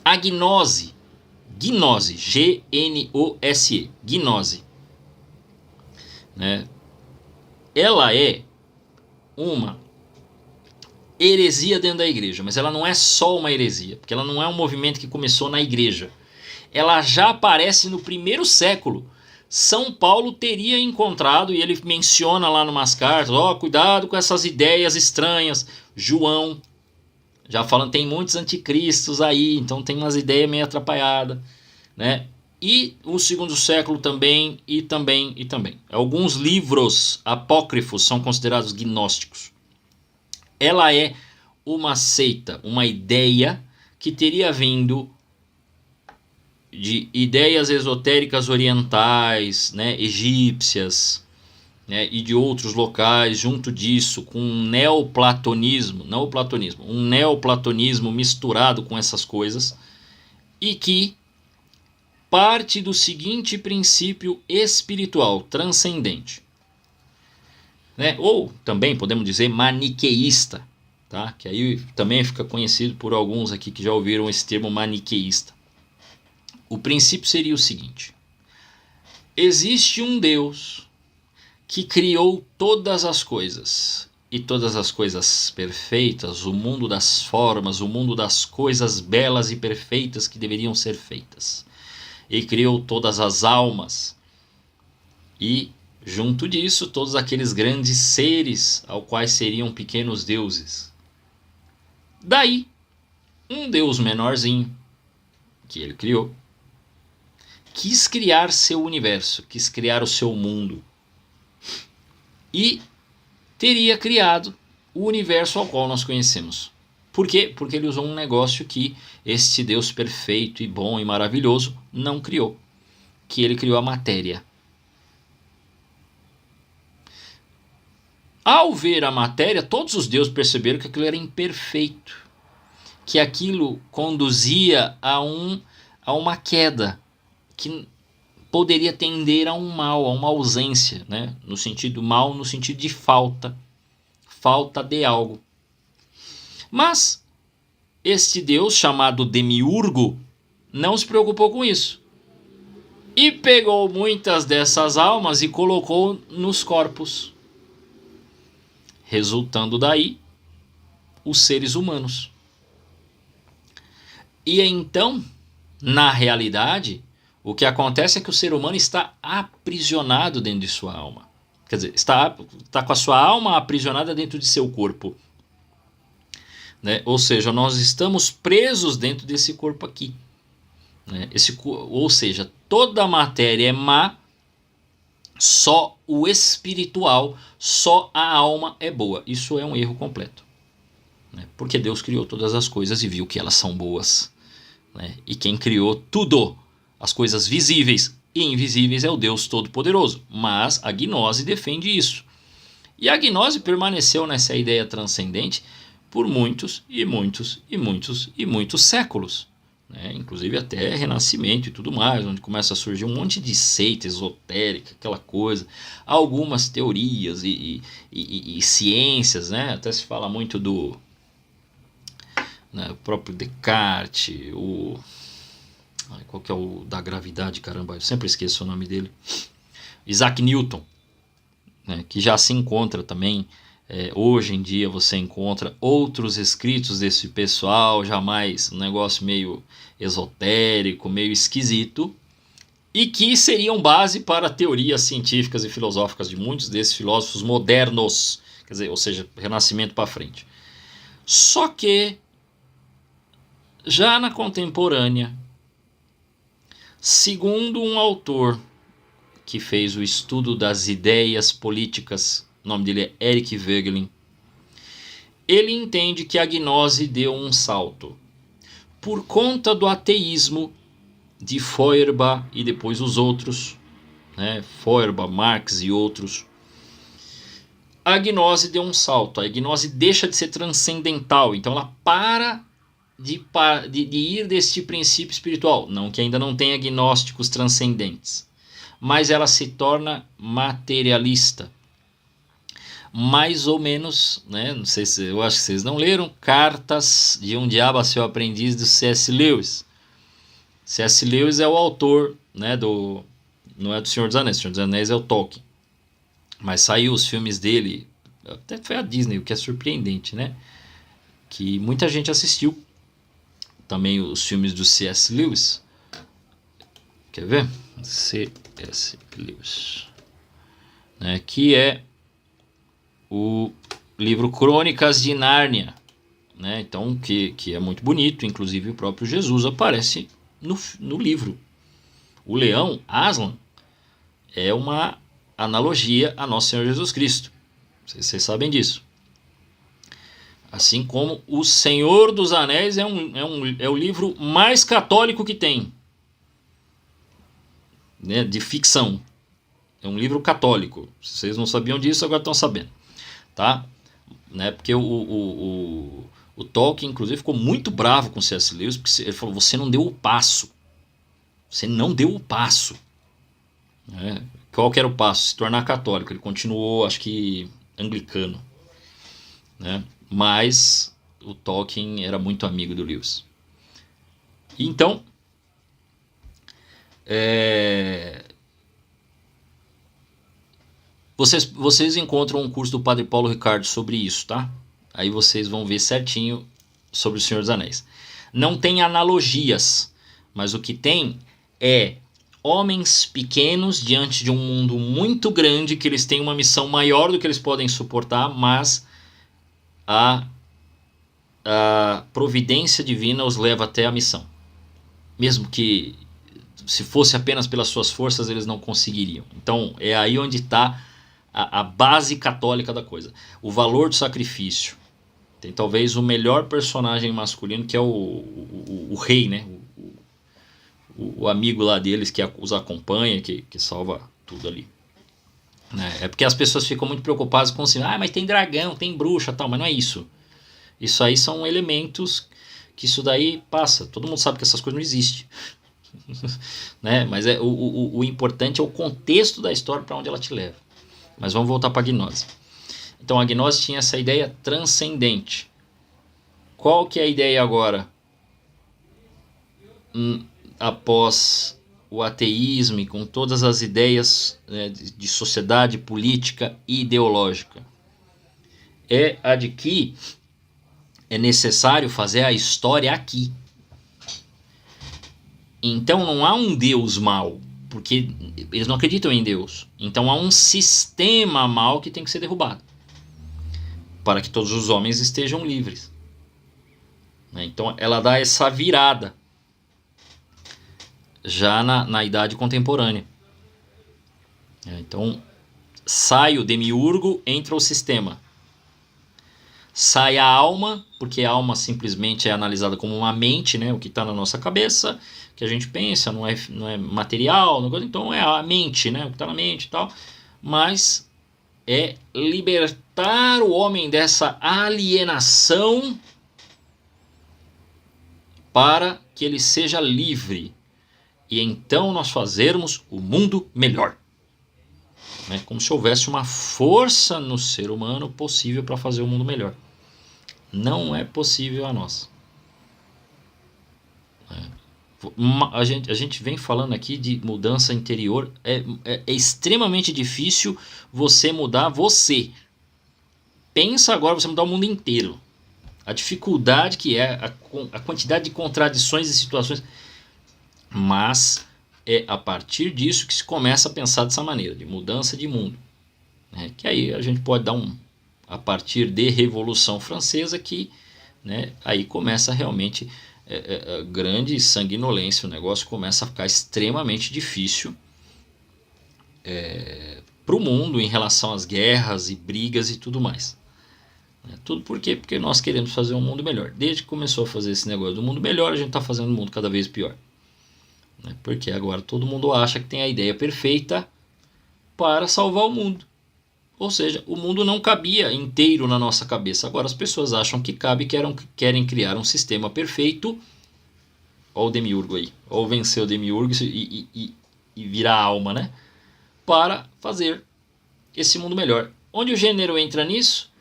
A gnose, G-N-O-S-E, gnose, né? Ela é uma heresia dentro da igreja, mas ela não é só uma heresia, porque ela não é um movimento que começou na igreja. Ela já aparece no primeiro século. São Paulo teria encontrado, e ele menciona lá numas cartas, cuidado com essas ideias estranhas. João, já falando, tem muitos anticristos aí, então tem umas ideias meio atrapalhadas, né? E o segundo século também, e também. Alguns livros apócrifos são considerados gnósticos. Ela é uma seita, uma ideia que teria vindo de ideias esotéricas orientais, né, egípcias, né, e de outros locais, junto disso, com um neoplatonismo misturado com essas coisas, e que parte do seguinte princípio espiritual, transcendente, né? Ou também podemos dizer maniqueísta, tá? Que aí também fica conhecido por alguns aqui que já ouviram esse termo maniqueísta. O princípio seria o seguinte: existe um Deus que criou todas as coisas, e todas as coisas perfeitas, o mundo das formas, o mundo das coisas belas e perfeitas que deveriam ser feitas. E criou todas as almas, e junto disso todos aqueles grandes seres ao quais seriam pequenos deuses. Daí, um Deus menorzinho, que ele criou, quis criar seu universo, quis criar o seu mundo, e teria criado o universo ao qual nós conhecemos. Por quê? Porque ele usou um negócio que este Deus perfeito e bom e maravilhoso não criou, que ele criou a matéria. Ao ver a matéria, todos os deuses perceberam que aquilo era imperfeito, que aquilo conduzia a uma queda, que poderia tender a um mal, a uma ausência, né? No sentido mal, no sentido de falta de algo. Mas este Deus, chamado Demiurgo, não se preocupou com isso, e pegou muitas dessas almas e colocou nos corpos, resultando daí os seres humanos. E então, na realidade, o que acontece é que o ser humano está aprisionado dentro de sua alma. Quer dizer, está com a sua alma aprisionada dentro de seu corpo, né? Ou seja, nós estamos presos dentro desse corpo aqui, né? Ou seja, toda a matéria é má, só o espiritual, só a alma é boa. Isso é um erro completo, né? Porque Deus criou todas as coisas e viu que elas são boas, né? E quem criou tudo, as coisas visíveis e invisíveis, é o Deus Todo-Poderoso. Mas a gnose defende isso. E a gnose permaneceu nessa ideia transcendente por muitos séculos, né? Inclusive até Renascimento e tudo mais, onde começa a surgir um monte de seita esotérica, aquela coisa, algumas teorias e ciências, né? Até se fala muito do, né, o próprio Descartes, qual que é o da gravidade, caramba, eu sempre esqueço o nome dele, Isaac Newton, né, que já se encontra também, hoje em dia você encontra outros escritos desse pessoal, jamais um negócio meio esotérico, meio esquisito, e que seriam base para teorias científicas e filosóficas de muitos desses filósofos modernos, quer dizer, ou seja, Renascimento para frente. Só que já na contemporânea, segundo um autor que fez o estudo das ideias políticas, o nome dele é Eric Voegelin, ele entende que a gnose deu um salto. Por conta do ateísmo de Feuerbach e depois os outros, né, Feuerbach, Marx e outros, a gnose deu um salto. A gnose deixa de ser transcendental, então ela para de ir deste princípio espiritual. Não que ainda não tenha gnósticos transcendentes, mas ela se torna materialista. Mais ou menos, né? Não sei se, eu acho que vocês não leram Cartas de um Diabo a Seu Aprendiz, do C.S. Lewis. C.S. Lewis é o autor, né, não é do Senhor dos Anéis, o Senhor dos Anéis é o Tolkien. Mas saiu os filmes dele, até foi a Disney, o que é surpreendente, né? Que muita gente assistiu também os filmes do C.S. Lewis. Quer ver? C.S. Lewis, né, que é o livro Crônicas de Nárnia, né, então, que é muito bonito, inclusive o próprio Jesus aparece no livro. O leão, Aslan, é uma analogia a Nosso Senhor Jesus Cristo. Vocês sabem disso. Assim como O Senhor dos Anéis é o livro mais católico que tem, né, de ficção. É um livro católico. Se vocês não sabiam disso, agora estão sabendo. Tá? Né? Porque o Tolkien, inclusive, ficou muito bravo com C.S. Lewis, porque ele falou: você não deu o passo. Você não deu o passo. Né? Qual que era o passo? Se tornar católico. Ele continuou, acho que, anglicano. Né? Mas o Tolkien era muito amigo do Lewis. Então, vocês encontram um curso do Padre Paulo Ricardo sobre isso, tá? Aí vocês vão ver certinho sobre o Senhor dos Anéis. Não tem analogias, mas o que tem é homens pequenos diante de um mundo muito grande, que eles têm uma missão maior do que eles podem suportar, mas a providência divina os leva até a missão. Mesmo que se fosse apenas pelas suas forças, eles não conseguiriam. Então é aí onde está a base católica da coisa. O valor do sacrifício. Tem talvez o melhor personagem masculino, que é o rei, né? O amigo lá deles que os acompanha, que salva tudo ali. Né? É porque as pessoas ficam muito preocupadas com assim, mas tem dragão, tem bruxa, tal, mas não é isso. Isso aí são elementos que isso daí passa. Todo mundo sabe que essas coisas não existem. Né? Mas o importante é o contexto da história, para onde ela te leva. Mas vamos voltar para a gnose. Então a gnose tinha essa ideia transcendente. Qual que é a ideia agora? Após o ateísmo e com todas as ideias, né, de sociedade, política e ideológica. É a de que é necessário fazer a história aqui. Então não há um Deus mau, porque eles não acreditam em Deus. Então há um sistema mau que tem que ser derrubado, para que todos os homens estejam livres. Então ela dá essa virada já na idade contemporânea. Então sai o demiurgo, entra o sistema. Sai a alma, porque a alma simplesmente é analisada como uma mente, né? O que está na nossa cabeça, que a gente pensa, não é material, então é a mente, né? O que está na mente e tal. Mas é libertar o homem dessa alienação para que ele seja livre, e então nós fazermos o mundo melhor. É como se houvesse uma força no ser humano possível para fazer o mundo melhor. Não é possível a nós. A gente vem falando aqui de mudança interior. É extremamente difícil você mudar você. Pensa agora você mudar o mundo inteiro. A dificuldade que é, a quantidade de contradições e situações. Mas é a partir disso que se começa a pensar dessa maneira, de mudança de mundo. Que aí a gente pode dar a partir de Revolução Francesa, que aí começa realmente grande sanguinolência, o negócio começa a ficar extremamente difícil para o mundo em relação às guerras e brigas e tudo mais. Tudo por quê? Porque nós queremos fazer um mundo melhor. Desde que começou a fazer esse negócio do mundo melhor, a gente está fazendo o mundo cada vez pior. Porque agora todo mundo acha que tem a ideia perfeita para salvar o mundo. Ou seja, o mundo não cabia inteiro na nossa cabeça. Agora as pessoas acham que cabe e querem criar um sistema perfeito. Olha o demiurgo aí. Ou vencer o demiurgo e virar alma, né? Para fazer esse mundo melhor. Onde o gênero entra nisso?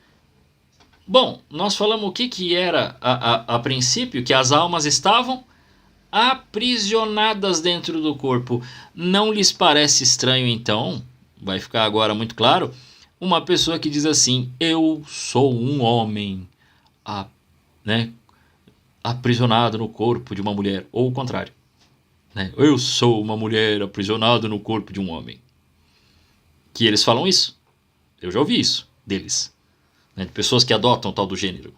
Bom, nós falamos o que era a princípio, que as almas estavam aprisionadas dentro do corpo. Não lhes parece estranho, então, vai ficar agora muito claro, uma pessoa que diz assim: eu sou um homem aprisionado no corpo de uma mulher, ou o contrário, eu sou uma mulher aprisionada no corpo de um homem. Que eles falam isso. Eu já ouvi isso deles, de pessoas que adotam o tal do gênero,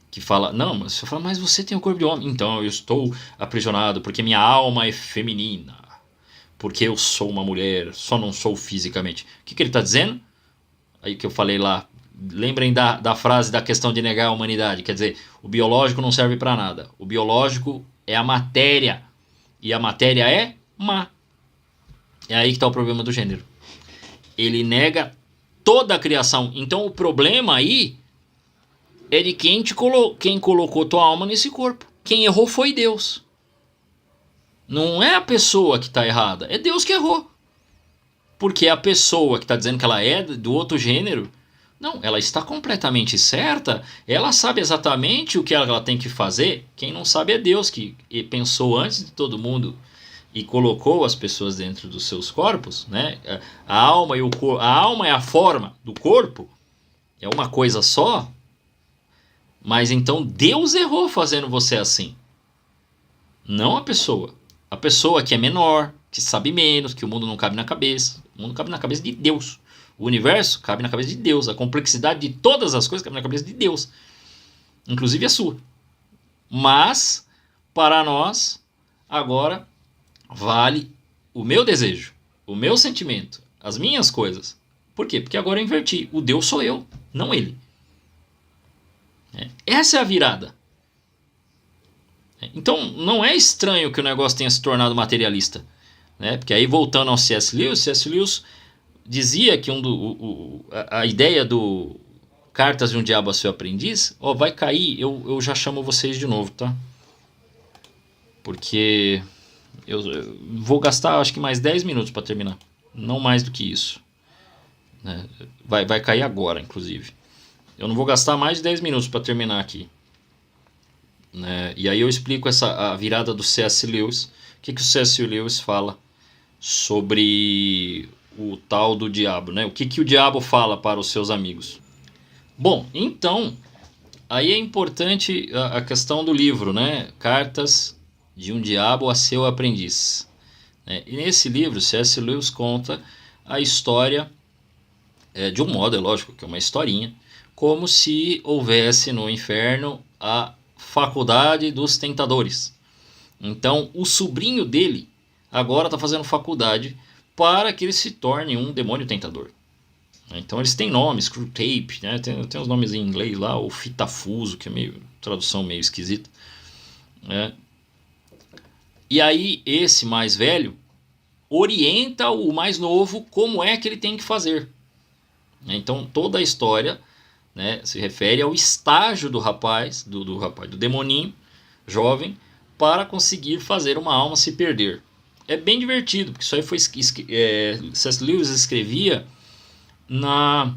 que fala, não, mas você fala, mas você tem o corpo de homem. Então eu estou aprisionado porque minha alma é feminina, porque eu sou uma mulher, só não sou fisicamente. O que ele está dizendo? Aí que eu falei lá, lembrem da frase da questão de negar a humanidade, quer dizer, o biológico não serve para nada. O biológico é a matéria, e a matéria é má. É aí que está o problema do gênero. Ele nega toda a criação. Então o problema aí é de quem colocou tua alma nesse corpo. Quem errou foi Deus. Não é a pessoa que está errada, é Deus que errou. Porque a pessoa que está dizendo que ela é do outro gênero, não, ela está completamente certa, ela sabe exatamente o que ela tem que fazer. Quem não sabe é Deus, que pensou antes de todo mundo e colocou as pessoas dentro dos seus corpos, A alma e a alma é a forma do corpo, é uma coisa só. Mas então Deus errou fazendo você assim. Não a pessoa. A pessoa que é menor, que sabe menos, que o mundo não cabe na cabeça. O mundo cabe na cabeça de Deus. O universo cabe na cabeça de Deus. A complexidade de todas as coisas cabe na cabeça de Deus. Inclusive a sua. Mas, para nós, agora, vale o meu desejo, o meu sentimento, as minhas coisas. Por quê? Porque agora eu inverti. O Deus sou eu, não ele. Essa é a virada. Então não é estranho que o negócio tenha se tornado materialista, Porque aí, voltando ao C.S. Lewis dizia que a ideia do Cartas de um Diabo a Seu Aprendiz, vai cair, eu já chamo vocês de novo, tá? Porque eu vou gastar acho que mais 10 minutos para terminar, não mais do que isso, vai cair agora, inclusive. Eu não vou gastar mais de 10 minutos para terminar aqui. E aí eu explico a virada do C.S. Lewis. O que o C.S. Lewis fala sobre o tal do diabo, O que o diabo fala para os seus amigos. Bom, então, aí é importante a questão do livro, Cartas de um Diabo a Seu Aprendiz. E nesse livro, C.S. Lewis conta a história, de um modo, é lógico que é uma historinha, como se houvesse no inferno a faculdade dos tentadores. Então o sobrinho dele agora está fazendo faculdade para que ele se torne um demônio tentador. Então eles têm nomes, Screwtape, tem os nomes em inglês lá, ou Fitafuso, que é tradução meio esquisita. E aí esse mais velho orienta o mais novo como é que ele tem que fazer. Então toda a história se refere ao estágio do rapaz, do demoninho jovem, para conseguir fazer uma alma se perder. É bem divertido, porque isso aí foi C.S. Lewis escrevia na...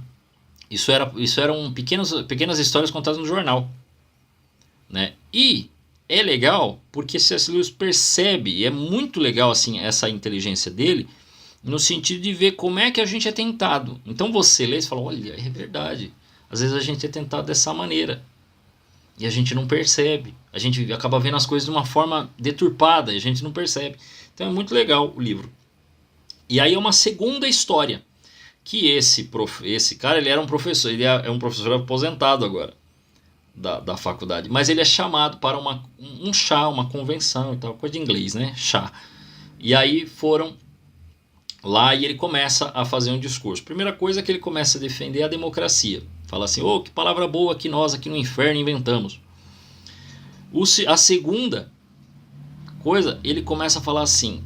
Isso eram pequenas histórias contadas no jornal, né? E é legal porque C.S. Lewis percebe, e é muito legal assim essa inteligência dele, no sentido de ver como é que a gente é tentado. Então você lê e fala, olha, é verdade. Às vezes a gente é tentado dessa maneira. E a gente não percebe. A gente acaba vendo as coisas de uma forma deturpada e a gente não percebe. Então é muito legal o livro. E aí é uma segunda história. Que esse cara, ele era um professor. Ele é um professor aposentado agora. Da faculdade. Mas ele é chamado para um chá, uma convenção e tal. Coisa de inglês, né? Chá. E aí foram lá e ele começa a fazer um discurso. Primeira coisa é que ele começa a defender a democracia. Fala assim, que palavra boa que nós aqui no inferno inventamos. A segunda coisa, ele começa a falar assim,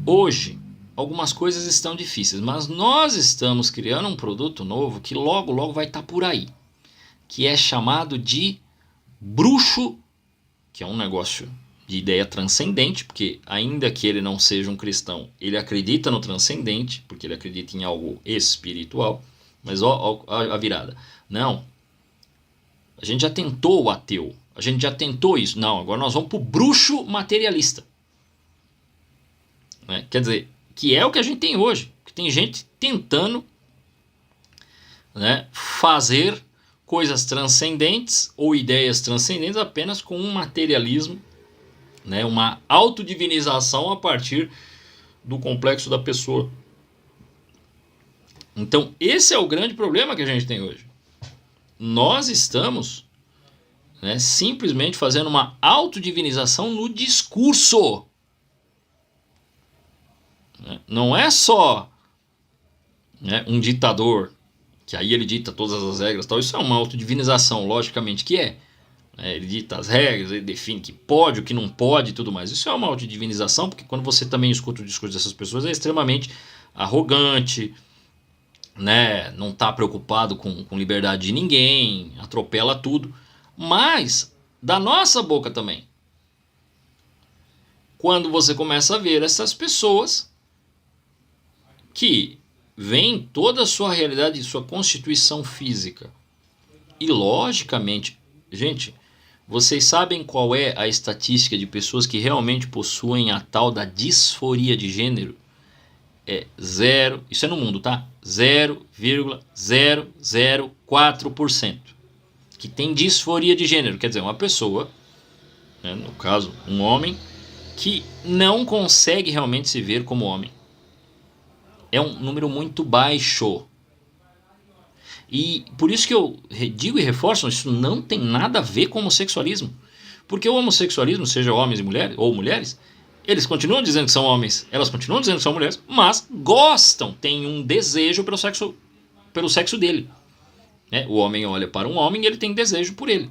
hoje algumas coisas estão difíceis, mas nós estamos criando um produto novo que logo, logo vai estar por aí. Que é chamado de bruxo, que é um negócio de ideia transcendente, porque ainda que ele não seja um cristão, ele acredita no transcendente, porque ele acredita em algo espiritual. Mas ó a virada. Não. A gente já tentou o ateu. A gente já tentou isso. Não, agora nós vamos pro bruxo materialista. Né? Quer dizer, que é o que a gente tem hoje. Que tem gente tentando, né, fazer coisas transcendentes ou ideias transcendentes apenas com um materialismo, né, uma autodivinização a partir do complexo da pessoa. Então, esse é o grande problema que a gente tem hoje. Nós estamos, né, simplesmente fazendo uma autodivinização no discurso. Não é só, né, um ditador, que aí ele dita todas as regras, tal. Isso é uma autodivinização, logicamente que é. Ele dita as regras, ele define que pode, o que não pode e tudo mais. Isso é uma autodivinização, porque quando você também escuta o discurso dessas pessoas, é extremamente arrogante, né? Não está preocupado com liberdade de ninguém, atropela tudo. Mas, da nossa boca também. Quando você começa a ver essas pessoas que veem toda a sua realidade, sua constituição física. E logicamente, gente, vocês sabem qual é a estatística de pessoas que realmente possuem a tal da disforia de gênero? É zero, isso é no mundo, tá? 0,004% que tem disforia de gênero. Quer dizer, uma pessoa, né, no caso, um homem, que não consegue realmente se ver como homem. É um número muito baixo. E por isso que eu digo e reforço, isso não tem nada a ver com homossexualismo. Porque o homossexualismo, seja homens e mulheres, ou mulheres, eles continuam dizendo que são homens, elas continuam dizendo que são mulheres, mas gostam, têm um desejo pelo sexo dele. Né? O homem olha para um homem e ele tem desejo por ele.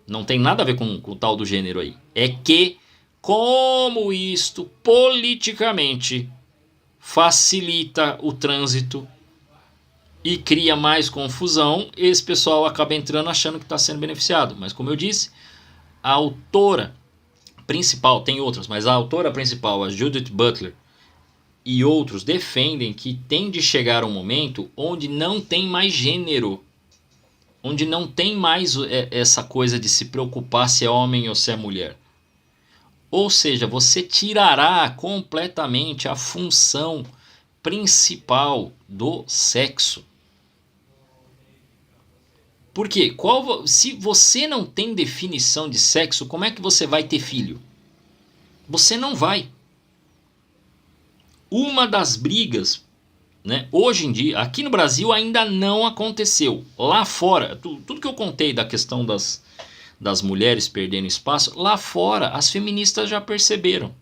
Não tem nada a ver com o tal do gênero aí. É que, como isto politicamente facilita o trânsito e cria mais confusão, esse pessoal acaba entrando achando que está sendo beneficiado. Mas como eu disse, a autora principal, tem outras, mas a autora principal, a Judith Butler, e outros defendem que tem de chegar um momento onde não tem mais gênero, onde não tem mais essa coisa de se preocupar se é homem ou se é mulher. Ou seja, você tirará completamente a função principal do sexo. Por quê? Se você não tem definição de sexo, como é que você vai ter filho? Você não vai. Uma das brigas, né, hoje em dia, aqui no Brasil ainda não aconteceu. Lá fora, tudo que eu contei da questão das mulheres perdendo espaço, lá fora as feministas já perceberam.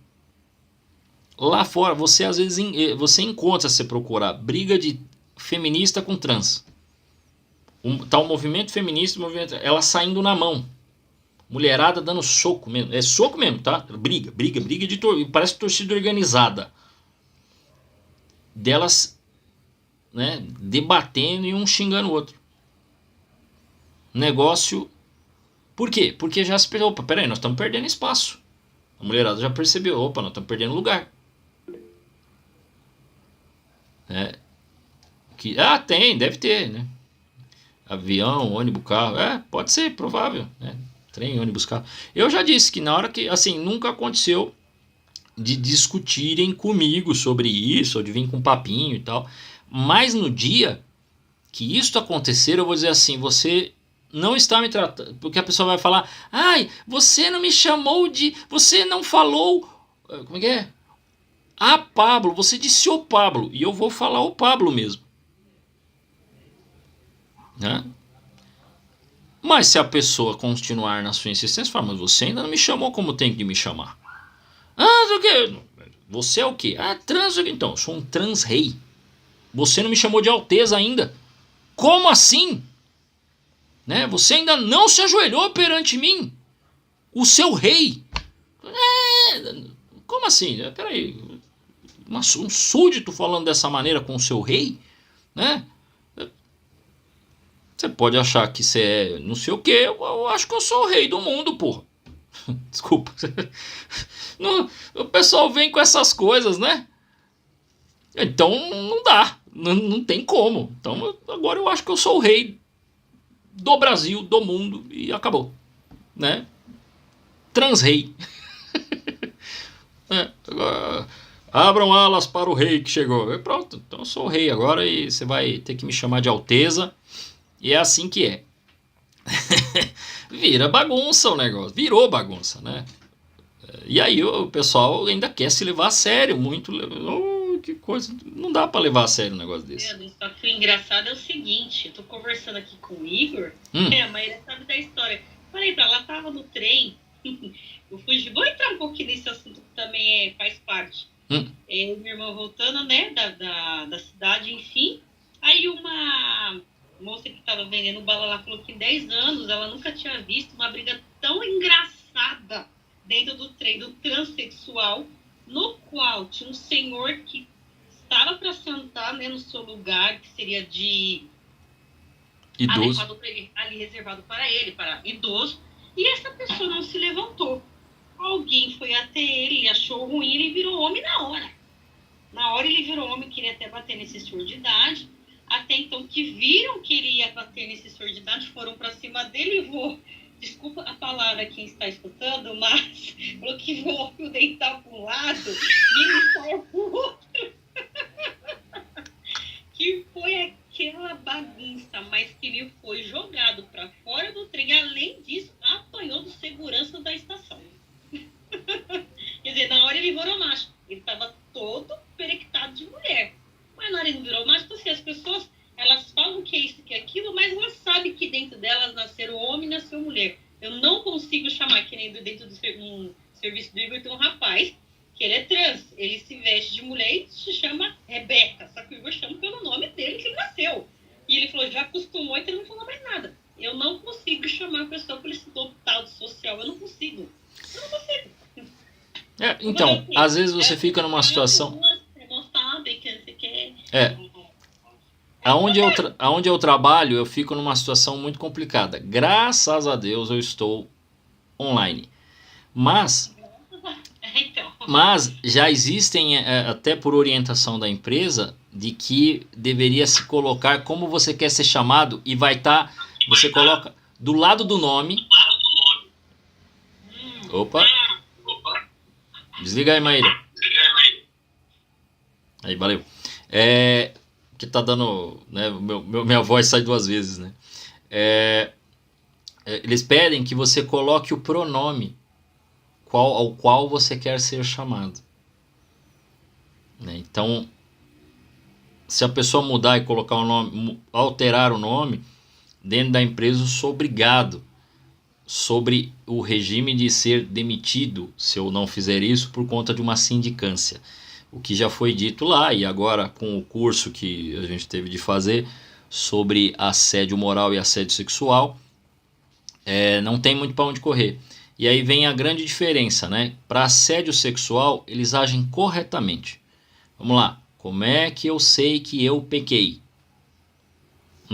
Lá fora, você às vezes você encontra, se procurar, briga de feminista com trans. Tá o movimento feminista, elas saindo na mão. Mulherada dando soco mesmo. É soco mesmo, tá? Briga parece torcida organizada. Delas, né, debatendo e um xingando o outro. Negócio Por quê? Porque já se percebeu, opa, peraí, nós estamos perdendo espaço. A mulherada já percebeu, opa, nós estamos perdendo lugar. Deve ter, né? Avião, ônibus, carro, pode ser, provável, né? Trem, ônibus, carro. Eu já disse que na hora que, assim, nunca aconteceu de discutirem comigo sobre isso, ou de vir com um papinho e tal. Mas no dia que isso acontecer, eu vou dizer assim, você não está me tratando, porque a pessoa vai falar, ai, você não me chamou de, você não falou, como é que é? Ah, Pablo, você disse o Pablo, e eu vou falar o Pablo mesmo, né? Mas se a pessoa continuar na sua insistência, fala, mas você ainda não me chamou como tem que me chamar. Ah, o quê? Você é o quê? Ah, trans, então, eu sou um trans rei. Você não me chamou de Alteza ainda. Como assim? Né? Você ainda não se ajoelhou perante mim, o seu rei. Como assim? Peraí, um súdito falando dessa maneira com o seu rei, né? Você pode achar que você é não sei o que, eu acho que eu sou o rei do mundo, porra. Desculpa. Não, o pessoal vem com essas coisas, né? Então não dá, não tem como. Então agora eu acho que eu sou o rei do Brasil, do mundo, e acabou, né? Trans-rei. Agora, abram alas para o rei que chegou. Pronto, então eu sou o rei agora e você vai ter que me chamar de Alteza. E é assim que é. Vira bagunça o negócio, virou bagunça, né? E aí o pessoal ainda quer se levar a sério, muito. Oh, que coisa, não dá para levar a sério um negócio desse. Só que o engraçado é o seguinte, eu tô conversando aqui com o Igor, a Maíra sabe da história. Falei pra ela, tava no trem, eu fugi, vou entrar um pouquinho nesse assunto que também faz parte. Minha irmã voltando, né, da cidade, enfim. Aí uma moça que tava vendendo bala lá falou que em 10 anos ela nunca tinha visto uma briga tão engraçada dentro do trem do transexual, no qual tinha um senhor que estava para sentar, né, no seu lugar, que seria de idoso, ali reservado para ele, para idoso, e essa pessoa não se levantou. Alguém foi até ele, achou ruim, ele virou homem na hora. Na hora ele virou homem, queria até bater nesse senhor de idade. Até então que viram que ele ia bater nesse senhor de idade, foram para cima dele e voou. Desculpa a palavra quem está escutando, mas falou que voou o dental para um lado e ele saiu para o outro. Que foi aquela bagunça, mas que ele foi jogado para fora do trem. Além disso, apanhou do segurança da estação. Quer dizer, na hora ele virou macho. Ele estava todo perectado de mulher. Mas na hora ele virou macho, então, assim, as pessoas, elas falam que é isso, que é aquilo, mas elas sabem que dentro delas nasceram homem e nasceu mulher. Eu não consigo chamar, que nem dentro do serviço do Igor tem um rapaz, que ele é trans. Ele se veste de mulher e se chama Rebeca. Só que o Igor chama pelo nome dele, que ele nasceu. E ele falou, já acostumou, então ele não falou mais nada. Eu não consigo chamar a pessoa por esse dotado social. Eu não consigo. Então, às vezes você fica numa situação... Aonde eu trabalho, eu fico numa situação muito complicada. Graças a Deus eu estou online. Mas já existem, até por orientação da empresa, de que deveria se colocar como você quer ser chamado e vai estar, você coloca do lado do nome. Opa. Desliga aí, Maíra. Aí, valeu. Que tá dando, né, minha voz sai 2 vezes, né? Eles pedem que você coloque o pronome ao qual você quer ser chamado, né? Então, se a pessoa mudar e colocar o nome, alterar o nome, dentro da empresa eu sou obrigado, sobre o regime de ser demitido se eu não fizer isso por conta de uma sindicância. O que já foi dito lá, e agora com o curso que a gente teve de fazer sobre assédio moral e assédio sexual, não tem muito para onde correr. E aí vem a grande diferença, né? Para assédio sexual, eles agem corretamente. Vamos lá. Como é que eu sei que eu pequei?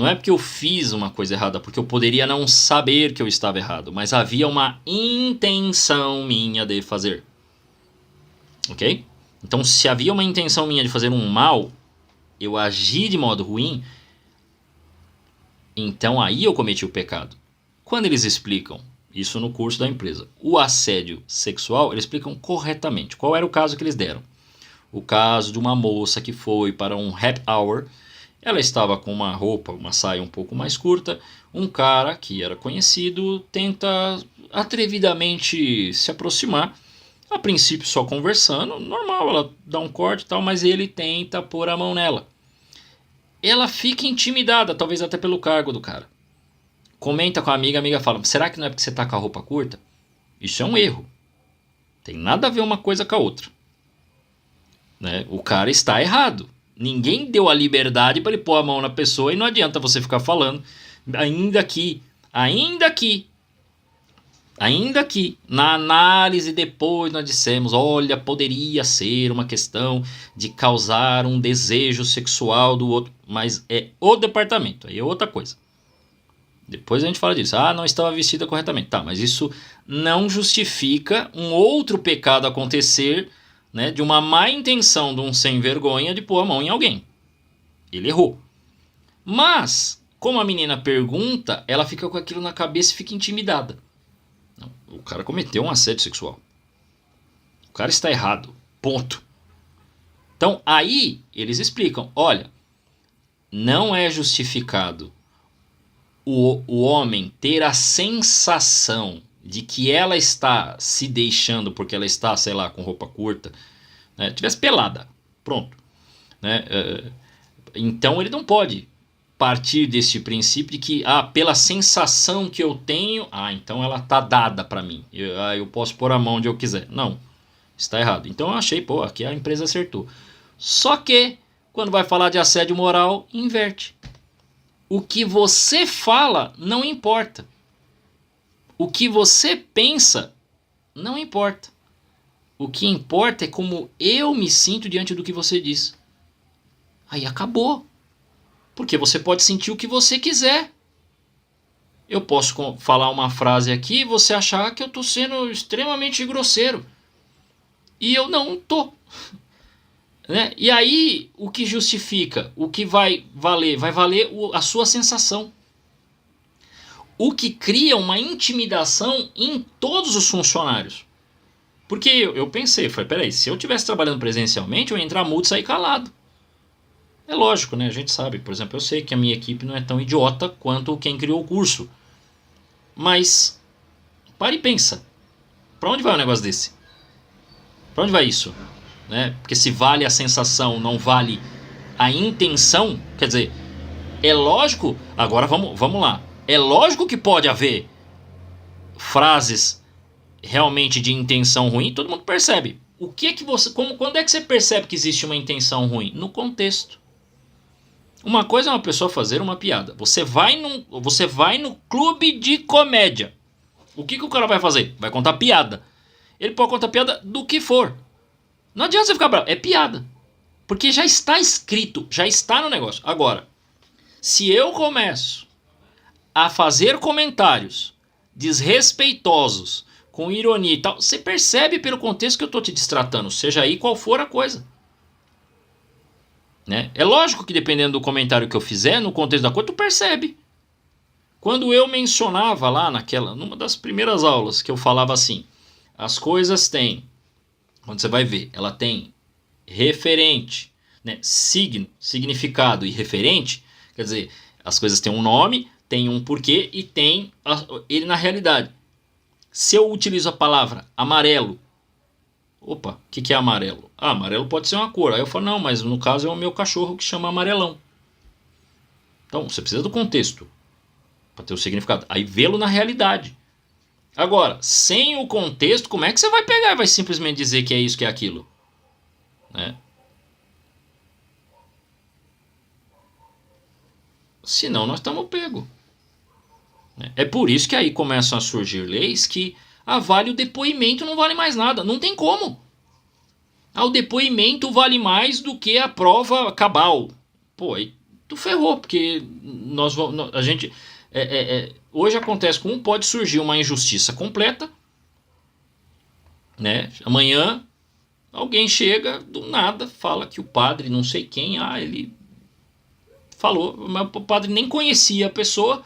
Não é porque eu fiz uma coisa errada, porque eu poderia não saber que eu estava errado, mas havia uma intenção minha de fazer. Ok? Então, se havia uma intenção minha de fazer um mal, eu agi de modo ruim, então aí eu cometi o pecado. Quando eles explicam, isso no curso da empresa, o assédio sexual, eles explicam corretamente. Qual era o caso que eles deram? O caso de uma moça que foi para um happy hour. Ela estava com uma roupa, uma saia um pouco mais curta. Um cara que era conhecido tenta atrevidamente se aproximar. A princípio só conversando, normal, ela dá um corte e tal, mas ele tenta pôr a mão nela. Ela fica intimidada, talvez até pelo cargo do cara. Comenta com a amiga fala, será que não é porque você tá com a roupa curta? Isso é um erro. Tem nada a ver uma coisa com a outra. Né? O cara está errado. Ninguém deu a liberdade para ele pôr a mão na pessoa e não adianta você ficar falando. Ainda que, na análise depois nós dissemos, olha, poderia ser uma questão de causar um desejo sexual do outro, mas é o departamento, aí é outra coisa. Depois a gente fala disso, não estava vestida corretamente. Tá, mas isso não justifica um outro pecado acontecer, né, de uma má intenção de um sem vergonha de pôr a mão em alguém. Ele errou. Mas, como a menina pergunta, ela fica com aquilo na cabeça e fica intimidada. Não, o cara cometeu um assédio sexual. O cara está errado. Ponto. Então, aí, eles explicam, olha, não é justificado o homem ter a sensação de que ela está se deixando porque ela está, sei lá, com roupa curta, né? Tivesse pelada, pronto, né? Então ele não pode partir desse princípio de que, pela sensação que eu tenho, então ela tá dada para mim, eu posso pôr a mão onde eu quiser. Não, está errado. Então eu achei, aqui a empresa acertou. Só que, quando vai falar de assédio moral, inverte. O que você fala não importa. O que você pensa não importa. O que importa é como eu me sinto diante do que você diz. Aí acabou. Porque você pode sentir o que você quiser. Eu posso falar uma frase aqui e você achar que eu estou sendo extremamente grosseiro. E eu não estou. Né? E aí, o que justifica? O que vai valer? Vai valer a sua sensação. O que cria uma intimidação em todos os funcionários. Porque eu pensei, peraí, se eu estivesse trabalhando presencialmente, eu ia entrar mudo e sair calado. É lógico, né? A gente sabe, por exemplo, eu sei que a minha equipe não é tão idiota quanto quem criou o curso. Mas, para e pensa. Para onde vai um negócio desse? Para onde vai isso? Né? Porque se vale a sensação, não vale a intenção, quer dizer, é lógico, agora vamos lá, é lógico que pode haver frases realmente de intenção ruim, todo mundo percebe. O que é que quando é que você percebe que existe uma intenção ruim? No contexto. Uma coisa é uma pessoa fazer uma piada, você vai no clube de comédia, o que o cara vai fazer? Vai contar piada. Ele pode contar piada do que for. Não adianta você ficar bravo, é piada. Porque já está escrito, já está no negócio. Agora, se eu começo a fazer comentários desrespeitosos, com ironia e tal, você percebe pelo contexto que eu estou te destratando, seja aí qual for a coisa. Né? É lógico que dependendo do comentário que eu fizer, no contexto da coisa, tu percebe. Quando eu mencionava lá numa das primeiras aulas, que eu falava assim, as coisas têm, quando você vai ver, ela tem referente, né? Significado e referente, quer dizer, as coisas têm um nome, tem um porquê e tem ele na realidade. Se eu utilizo a palavra amarelo, o que é amarelo? Amarelo pode ser uma cor. Aí eu falo, não, mas no caso é o meu cachorro que chama amarelão. Então, você precisa do contexto para ter o significado. Aí vê-lo na realidade. Agora, sem o contexto, como é que você vai pegar e vai simplesmente dizer que é isso, que é aquilo? Né? Senão nós estamos pegos. É por isso que aí começam a surgir leis que vale o depoimento, não vale mais nada. Não tem como. O depoimento vale mais do que a prova cabal. Aí tu ferrou, porque a gente... hoje acontece com pode surgir uma injustiça completa, né? Amanhã alguém chega do nada, fala que o padre não sei quem, ele falou, mas o padre nem conhecia a pessoa,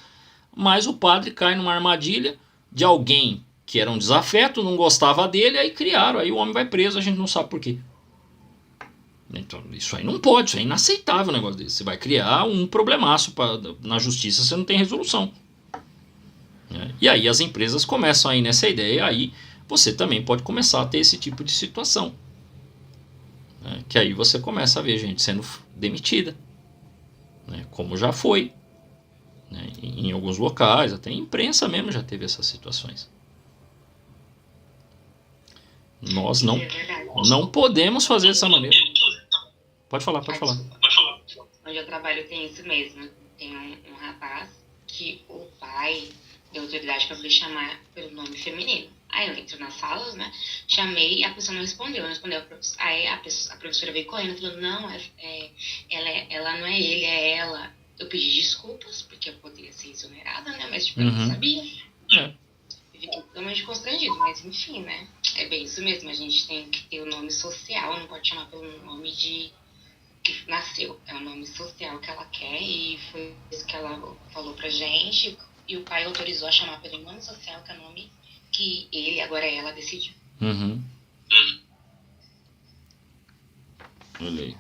mas o padre cai numa armadilha de alguém que era um desafeto, não gostava dele, aí criaram, aí o homem vai preso, a gente não sabe por quê. Então, isso aí não pode, isso é inaceitável um negócio desse. Você vai criar um problemaço na justiça, você não tem resolução. E aí as empresas começam aí nessa ideia, aí você também pode começar a ter esse tipo de situação. Que aí você começa a ver gente sendo demitida, como já foi. Em alguns locais, até em imprensa mesmo já teve essas situações. Nós não podemos fazer dessa maneira. Pode falar. Onde eu trabalho tem isso mesmo. Tem um rapaz que o pai deu autoridade para ele chamar pelo nome feminino. Aí eu entro nas salas, né? Chamei e a pessoa não respondeu. Aí a professora veio correndo e falou, não, ela não é ele, é ela. Eu pedi desculpas, porque eu poderia ser exonerada, né? Mas tipo, eu não sabia. Eu fiquei totalmente constrangido, mas enfim, né? É bem isso mesmo, a gente tem que ter o nome social, não pode chamar pelo nome que nasceu. É o nome social que ela quer e foi isso que ela falou pra gente. E o pai autorizou a chamar pelo nome social, que é o nome que ele, agora ela, decidiu. Olha aí.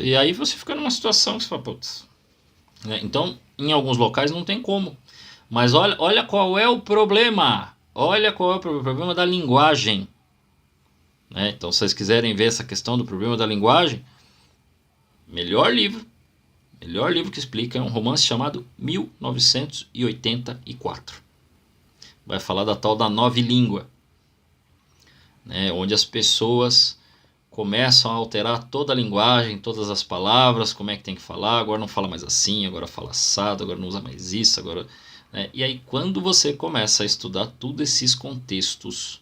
E aí você fica numa situação que você fala, putz. Então, em alguns locais não tem como. Mas olha qual é o problema. Olha qual é o problema da linguagem. Então, se vocês quiserem ver essa questão do problema da linguagem, melhor livro que explica é um romance chamado 1984. Vai falar da tal da nova língua, onde as pessoas começam a alterar toda a linguagem, todas as palavras, como é que tem que falar, agora não fala mais assim, agora fala assado, agora não usa mais isso, agora... E aí quando você começa a estudar todos esses contextos,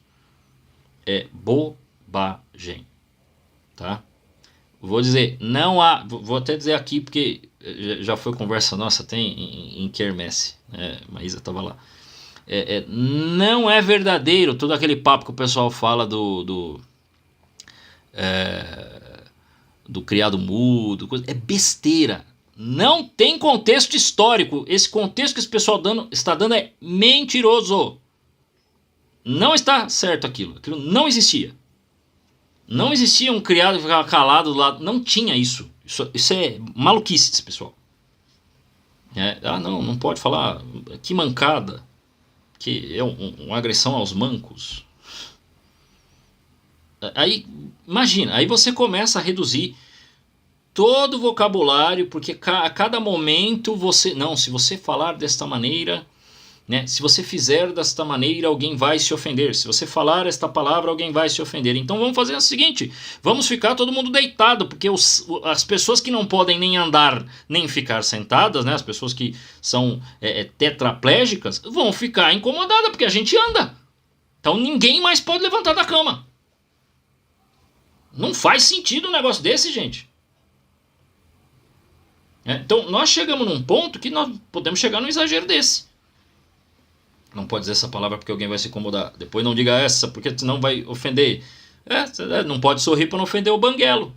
é bobagem, tá? Vou dizer, não há, vou até dizer aqui porque já foi conversa nossa, tem em Quermesse, Maísa estava lá. Não é verdadeiro todo aquele papo que o pessoal fala do criado mudo, é besteira. Não tem contexto histórico. Esse contexto que esse pessoal está dando é mentiroso. Não está certo aquilo não existia. Não existia um criado que ficava calado do lado. Não tinha isso. Isso é maluquice desse pessoal. Não pode falar. Que mancada. Que é uma agressão aos mancos. Aí, imagina, aí você começa a reduzir todo o vocabulário, porque a cada momento se você falar desta maneira, se você fizer desta maneira, alguém vai se ofender. Se você falar esta palavra, alguém vai se ofender. Então vamos fazer o seguinte, vamos ficar todo mundo deitado, porque as pessoas que não podem nem andar, nem ficar sentadas, as pessoas que são tetraplégicas, vão ficar incomodadas, porque a gente anda. Então ninguém mais pode levantar da cama. Não faz sentido um negócio desse, gente. Então nós chegamos num ponto que nós podemos chegar num exagero desse. Não pode dizer essa palavra porque alguém vai se incomodar. Depois não diga essa porque senão vai ofender. Não pode sorrir para não ofender o banguelo.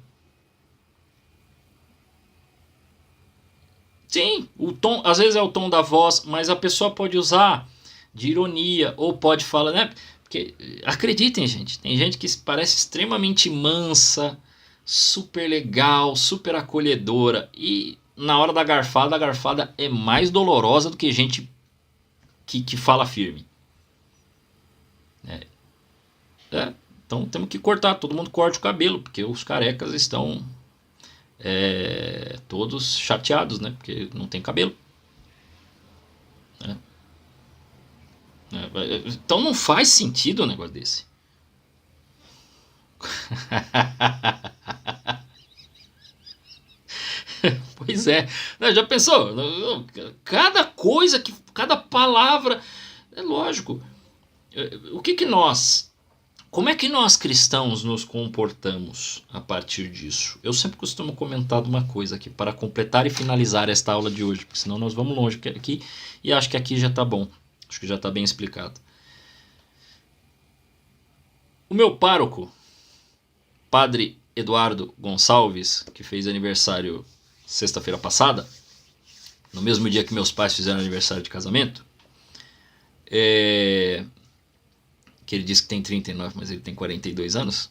Sim, o tom, às vezes é o tom da voz, mas a pessoa pode usar de ironia ou pode falar, Porque acreditem, gente, tem gente que parece extremamente mansa, super legal, super acolhedora e na hora da garfada, a garfada é mais dolorosa do que gente que fala firme. Então temos que cortar, todo mundo corte o cabelo, porque os carecas estão todos chateados, porque não tem cabelo. Então não faz sentido um negócio desse. Pois é. Já pensou? Cada coisa, cada palavra. É lógico. O que nós Como é que nós cristãos nos comportamos a partir disso? Eu sempre costumo comentar uma coisa aqui para completar e finalizar esta aula de hoje, porque senão nós vamos longe aqui e acho que aqui já está bom, acho que já está bem explicado. O meu pároco, Padre Eduardo Gonçalves, que fez aniversário sexta-feira passada, no mesmo dia que meus pais fizeram aniversário de casamento, que ele disse que tem 39, mas ele tem 42 anos,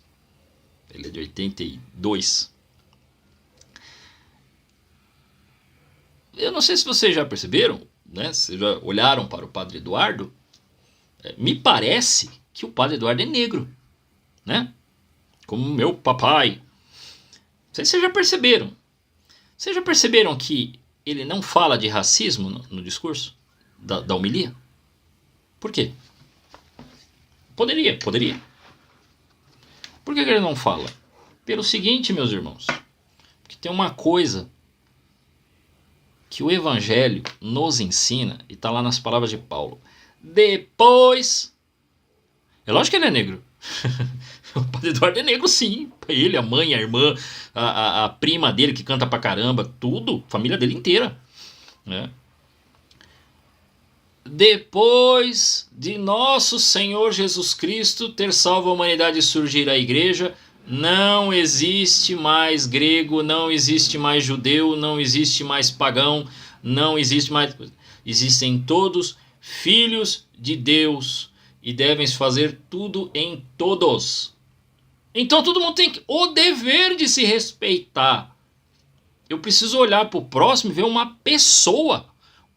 ele é de 82. Eu não sei se vocês já perceberam, né? Se já olharam para o Padre Eduardo, me parece que o Padre Eduardo é negro, né? Como meu papai. Não sei se vocês já perceberam. Vocês já perceberam que ele não fala de racismo no discurso da homilia? Por quê? Poderia. Por que ele não fala? Pelo seguinte, meus irmãos, que tem uma coisa que o Evangelho nos ensina, e está lá nas palavras de Paulo. Depois... É lógico que ele é negro. O Padre Eduardo é negro, sim. Ele, a mãe, a irmã, a prima dele que canta pra caramba, tudo, família dele inteira, né? Depois de nosso Senhor Jesus Cristo ter salvo a humanidade e surgir a igreja, não existe mais grego, não existe mais judeu, não existe mais pagão, não existe mais... Existem todos filhos de Deus e devem fazer tudo em todos. Então todo mundo tem o dever de se respeitar. Eu preciso olhar para o próximo e ver uma pessoa,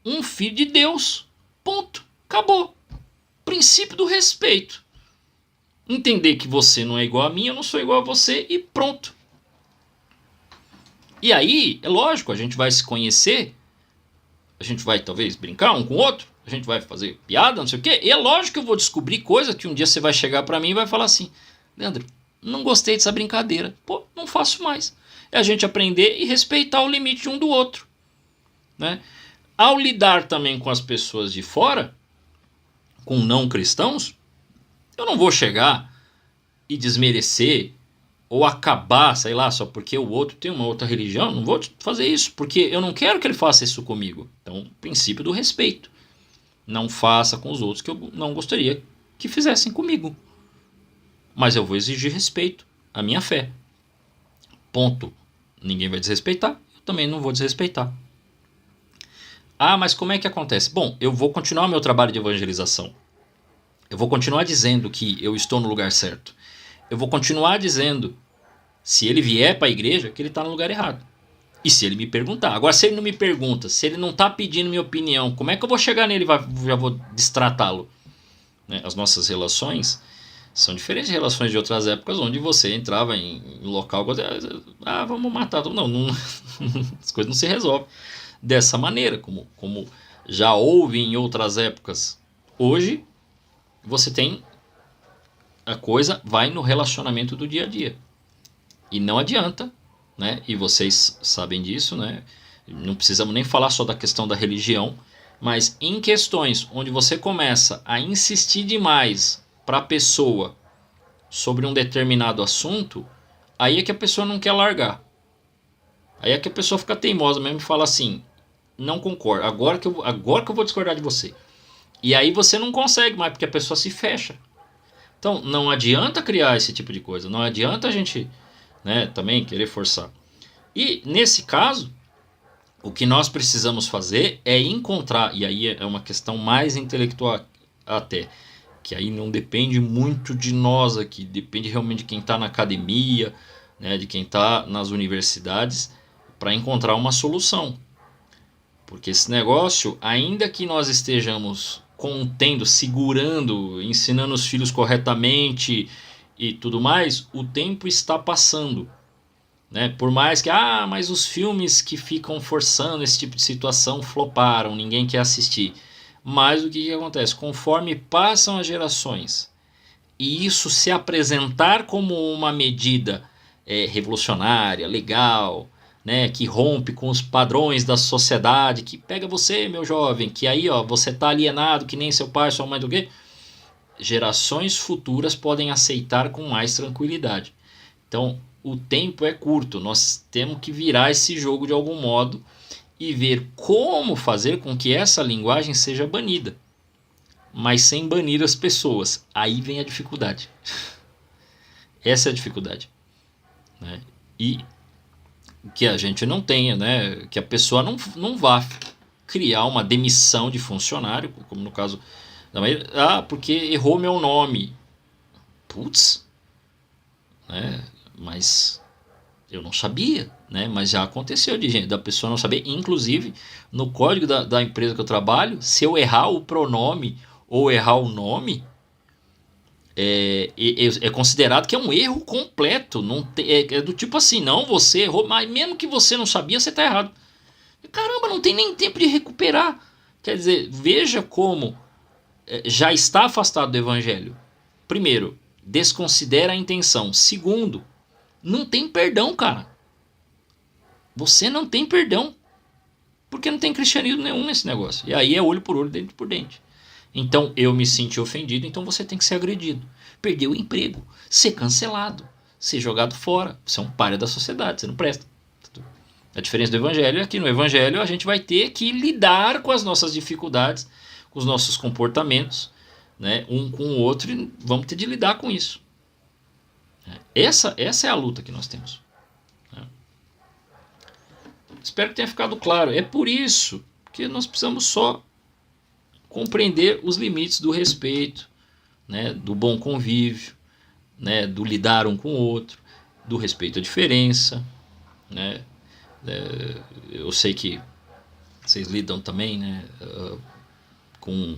um filho de Deus. Ponto. Acabou. Princípio do respeito. Entender que você não é igual a mim, eu não sou igual a você e pronto. E aí, é lógico, a gente vai se conhecer, a gente vai talvez brincar um com o outro, a gente vai fazer piada, não sei o quê, e é lógico que eu vou descobrir coisa que um dia você vai chegar para mim e vai falar assim: Leandro, não gostei dessa brincadeira, pô, não faço mais. É a gente aprender e respeitar o limite de um do outro, né? Ao lidar também com as pessoas de fora, com não cristãos, eu não vou chegar e desmerecer ou acabar, sei lá, só porque o outro tem uma outra religião. Não vou fazer isso, porque eu não quero que ele faça isso comigo. Então, princípio do respeito. Não faça com os outros que eu não gostaria que fizessem comigo. Mas eu vou exigir respeito à minha fé. Ponto. Ninguém vai desrespeitar, eu também não vou desrespeitar. Ah, mas como é que acontece? Bom, eu vou continuar meu trabalho de evangelização. Eu vou continuar dizendo que eu estou no lugar certo. Eu vou continuar dizendo, se ele vier para a igreja, que ele está no lugar errado. E se ele me perguntar. Agora, se ele não me pergunta, se ele não está pedindo minha opinião, como é que eu vou chegar nele e já vou destratá-lo? Né? As nossas relações são diferentes de relações de outras épocas, onde você entrava em local... vamos matar. Não, as coisas não se resolvem dessa maneira, como já houve em outras épocas. Hoje, você tem... A coisa vai no relacionamento do dia a dia. E não adianta, né? E vocês sabem disso, né? Não precisamos nem falar só da questão da religião, mas em questões onde você começa a insistir demais para a pessoa sobre um determinado assunto, aí é que a pessoa não quer largar. Aí é que a pessoa fica teimosa mesmo e fala assim: não concordo, agora que eu vou discordar de você. E aí você não consegue mais, porque a pessoa se fecha. Então não adianta criar esse tipo de coisa, não adianta a gente, né, também querer forçar. E nesse caso, o que nós precisamos fazer é encontrar, e aí é uma questão mais intelectual até, que aí não depende muito de nós aqui, depende realmente de quem está na academia, né, de quem está nas universidades, para encontrar uma solução. Porque esse negócio, ainda que nós estejamos contendo, segurando, ensinando os filhos corretamente e tudo mais, o tempo está passando, né? Por mais que, mas os filmes que ficam forçando esse tipo de situação floparam, ninguém quer assistir. Mas o que acontece? Conforme passam as gerações e isso se apresentar como uma medida revolucionária, legal, né, que rompe com os padrões da sociedade, que pega você, meu jovem, que aí você tá alienado, que nem seu pai, sua mãe, do quê? gerações futuras podem aceitar com mais tranquilidade. Então, o tempo é curto, nós temos que virar esse jogo de algum modo e ver como fazer com que essa linguagem seja banida, mas sem banir as pessoas. Aí vem a dificuldade. Essa é a dificuldade, né? E que a gente não tenha, né? Que a pessoa não vá criar uma demissão de funcionário, como no caso da Maíra, porque errou meu nome. Putz, né? Mas eu não sabia, né? Mas já aconteceu da pessoa não saber. Inclusive, no código da empresa que eu trabalho, se eu errar o pronome ou errar o nome, é considerado que é um erro completo. Não é do tipo assim, não, você errou, mas mesmo que você não sabia, você está errado. Caramba, não tem nem tempo de recuperar. Quer dizer, veja como já está afastado do evangelho. Primeiro, desconsidera a intenção. Segundo, não tem perdão, cara. Você não tem perdão. Porque não tem cristianismo nenhum nesse negócio. E aí é olho por olho, dente por dente. Então eu me senti ofendido, então você tem que ser agredido. Perder o emprego, ser cancelado, ser jogado fora. Você é um pária da sociedade, você não presta. A diferença do evangelho é que no evangelho a gente vai ter que lidar com as nossas dificuldades, com os nossos comportamentos, né, um com o outro, e vamos ter de lidar com isso. Essa é a luta que nós temos. Espero que tenha ficado claro. É por isso que nós precisamos só compreender os limites do respeito, né, do bom convívio, né, do lidar um com o outro, do respeito à diferença, né. Eu sei que vocês lidam também, né, com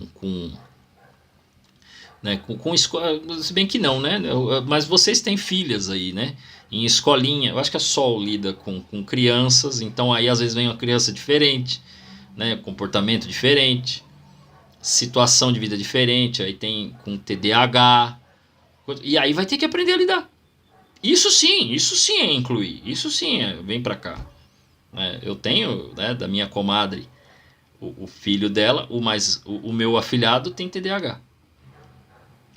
escola, se bem que não, né, mas vocês têm filhas aí, né, em escolinha. Eu acho que a Sol lida com crianças, então aí às vezes vem uma criança diferente, né, comportamento diferente, situação de vida diferente, aí tem com TDAH, e aí vai ter que aprender a lidar. Isso sim é incluir, isso sim vem pra cá. Eu tenho, né, da minha comadre, o filho dela, o meu afilhado tem TDAH.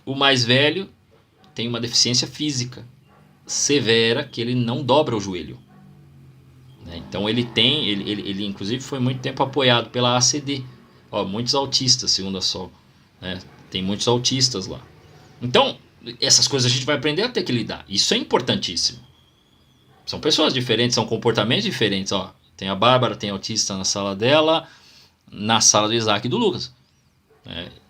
O mais velho tem uma deficiência física severa, que ele não dobra o joelho. Então ele inclusive foi muito tempo apoiado pela ACD. Muitos autistas, segundo a Sol. Tem muitos autistas lá. Então, essas coisas a gente vai aprender a ter que lidar. Isso é importantíssimo. São pessoas diferentes, são comportamentos diferentes. Tem a Bárbara, tem autista na sala dela, na sala do Isaac e do Lucas.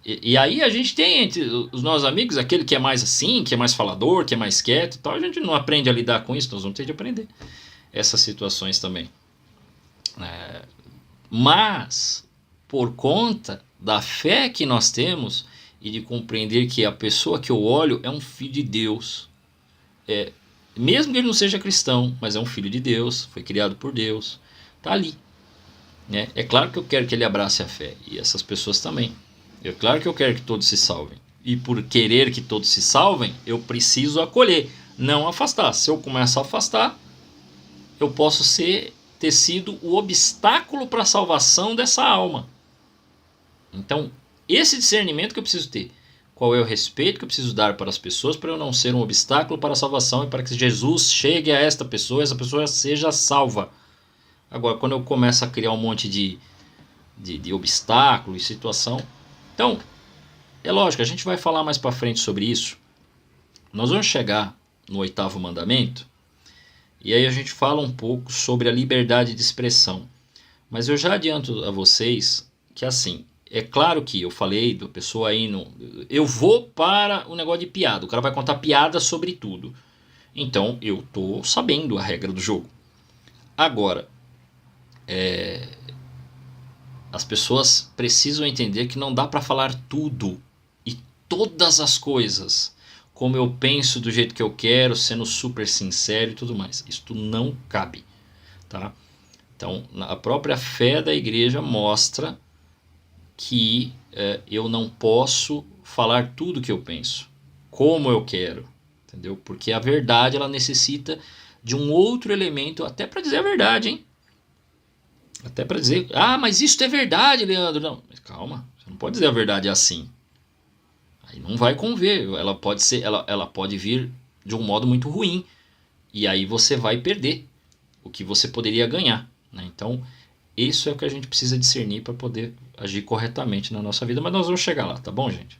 E aí a gente tem entre os nossos amigos aquele que é mais assim, que é mais falador, que é mais quieto e tal. A gente não aprende a lidar com isso, nós vamos ter de aprender essas situações também. Mas, por conta da fé que nós temos e de compreender que a pessoa que eu olho é um filho de Deus, mesmo que ele não seja cristão, mas é um filho de Deus, foi criado por Deus, está ali. É claro que eu quero que ele abrace a fé, e essas pessoas também. É claro que eu quero que todos se salvem. E por querer que todos se salvem, eu preciso acolher, não afastar. Se eu começar a afastar, eu posso ter sido o obstáculo para a salvação dessa alma. Então, esse discernimento que eu preciso ter. Qual é o respeito que eu preciso dar para as pessoas para eu não ser um obstáculo para a salvação e para que Jesus chegue a esta pessoa e essa pessoa seja salva. Agora, quando eu começo a criar um monte de obstáculo e situação... Então, é lógico, a gente vai falar mais para frente sobre isso. Nós vamos chegar no 8º mandamento, e aí a gente fala um pouco sobre a liberdade de expressão. Mas eu já adianto a vocês que assim, é claro que eu falei da pessoa aí, eu vou para o negócio de piada, o cara vai contar piada sobre tudo. Então, eu estou sabendo a regra do jogo. Agora, as pessoas precisam entender que não dá para falar tudo e todas as coisas como eu penso, do jeito que eu quero, sendo super sincero e tudo mais. Isto não cabe, tá? Então, a própria fé da igreja mostra que eu não posso falar tudo que eu penso, como eu quero, entendeu? Porque a verdade, ela necessita de um outro elemento, até para dizer a verdade, hein? Até para dizer, mas isso é verdade, Leandro. Não, mas calma, você não pode dizer a verdade assim. Aí não vai conver, ela pode vir de um modo muito ruim, e aí você vai perder o que você poderia ganhar, né? Então, isso é o que a gente precisa discernir para poder agir corretamente na nossa vida, mas nós vamos chegar lá, tá bom, gente?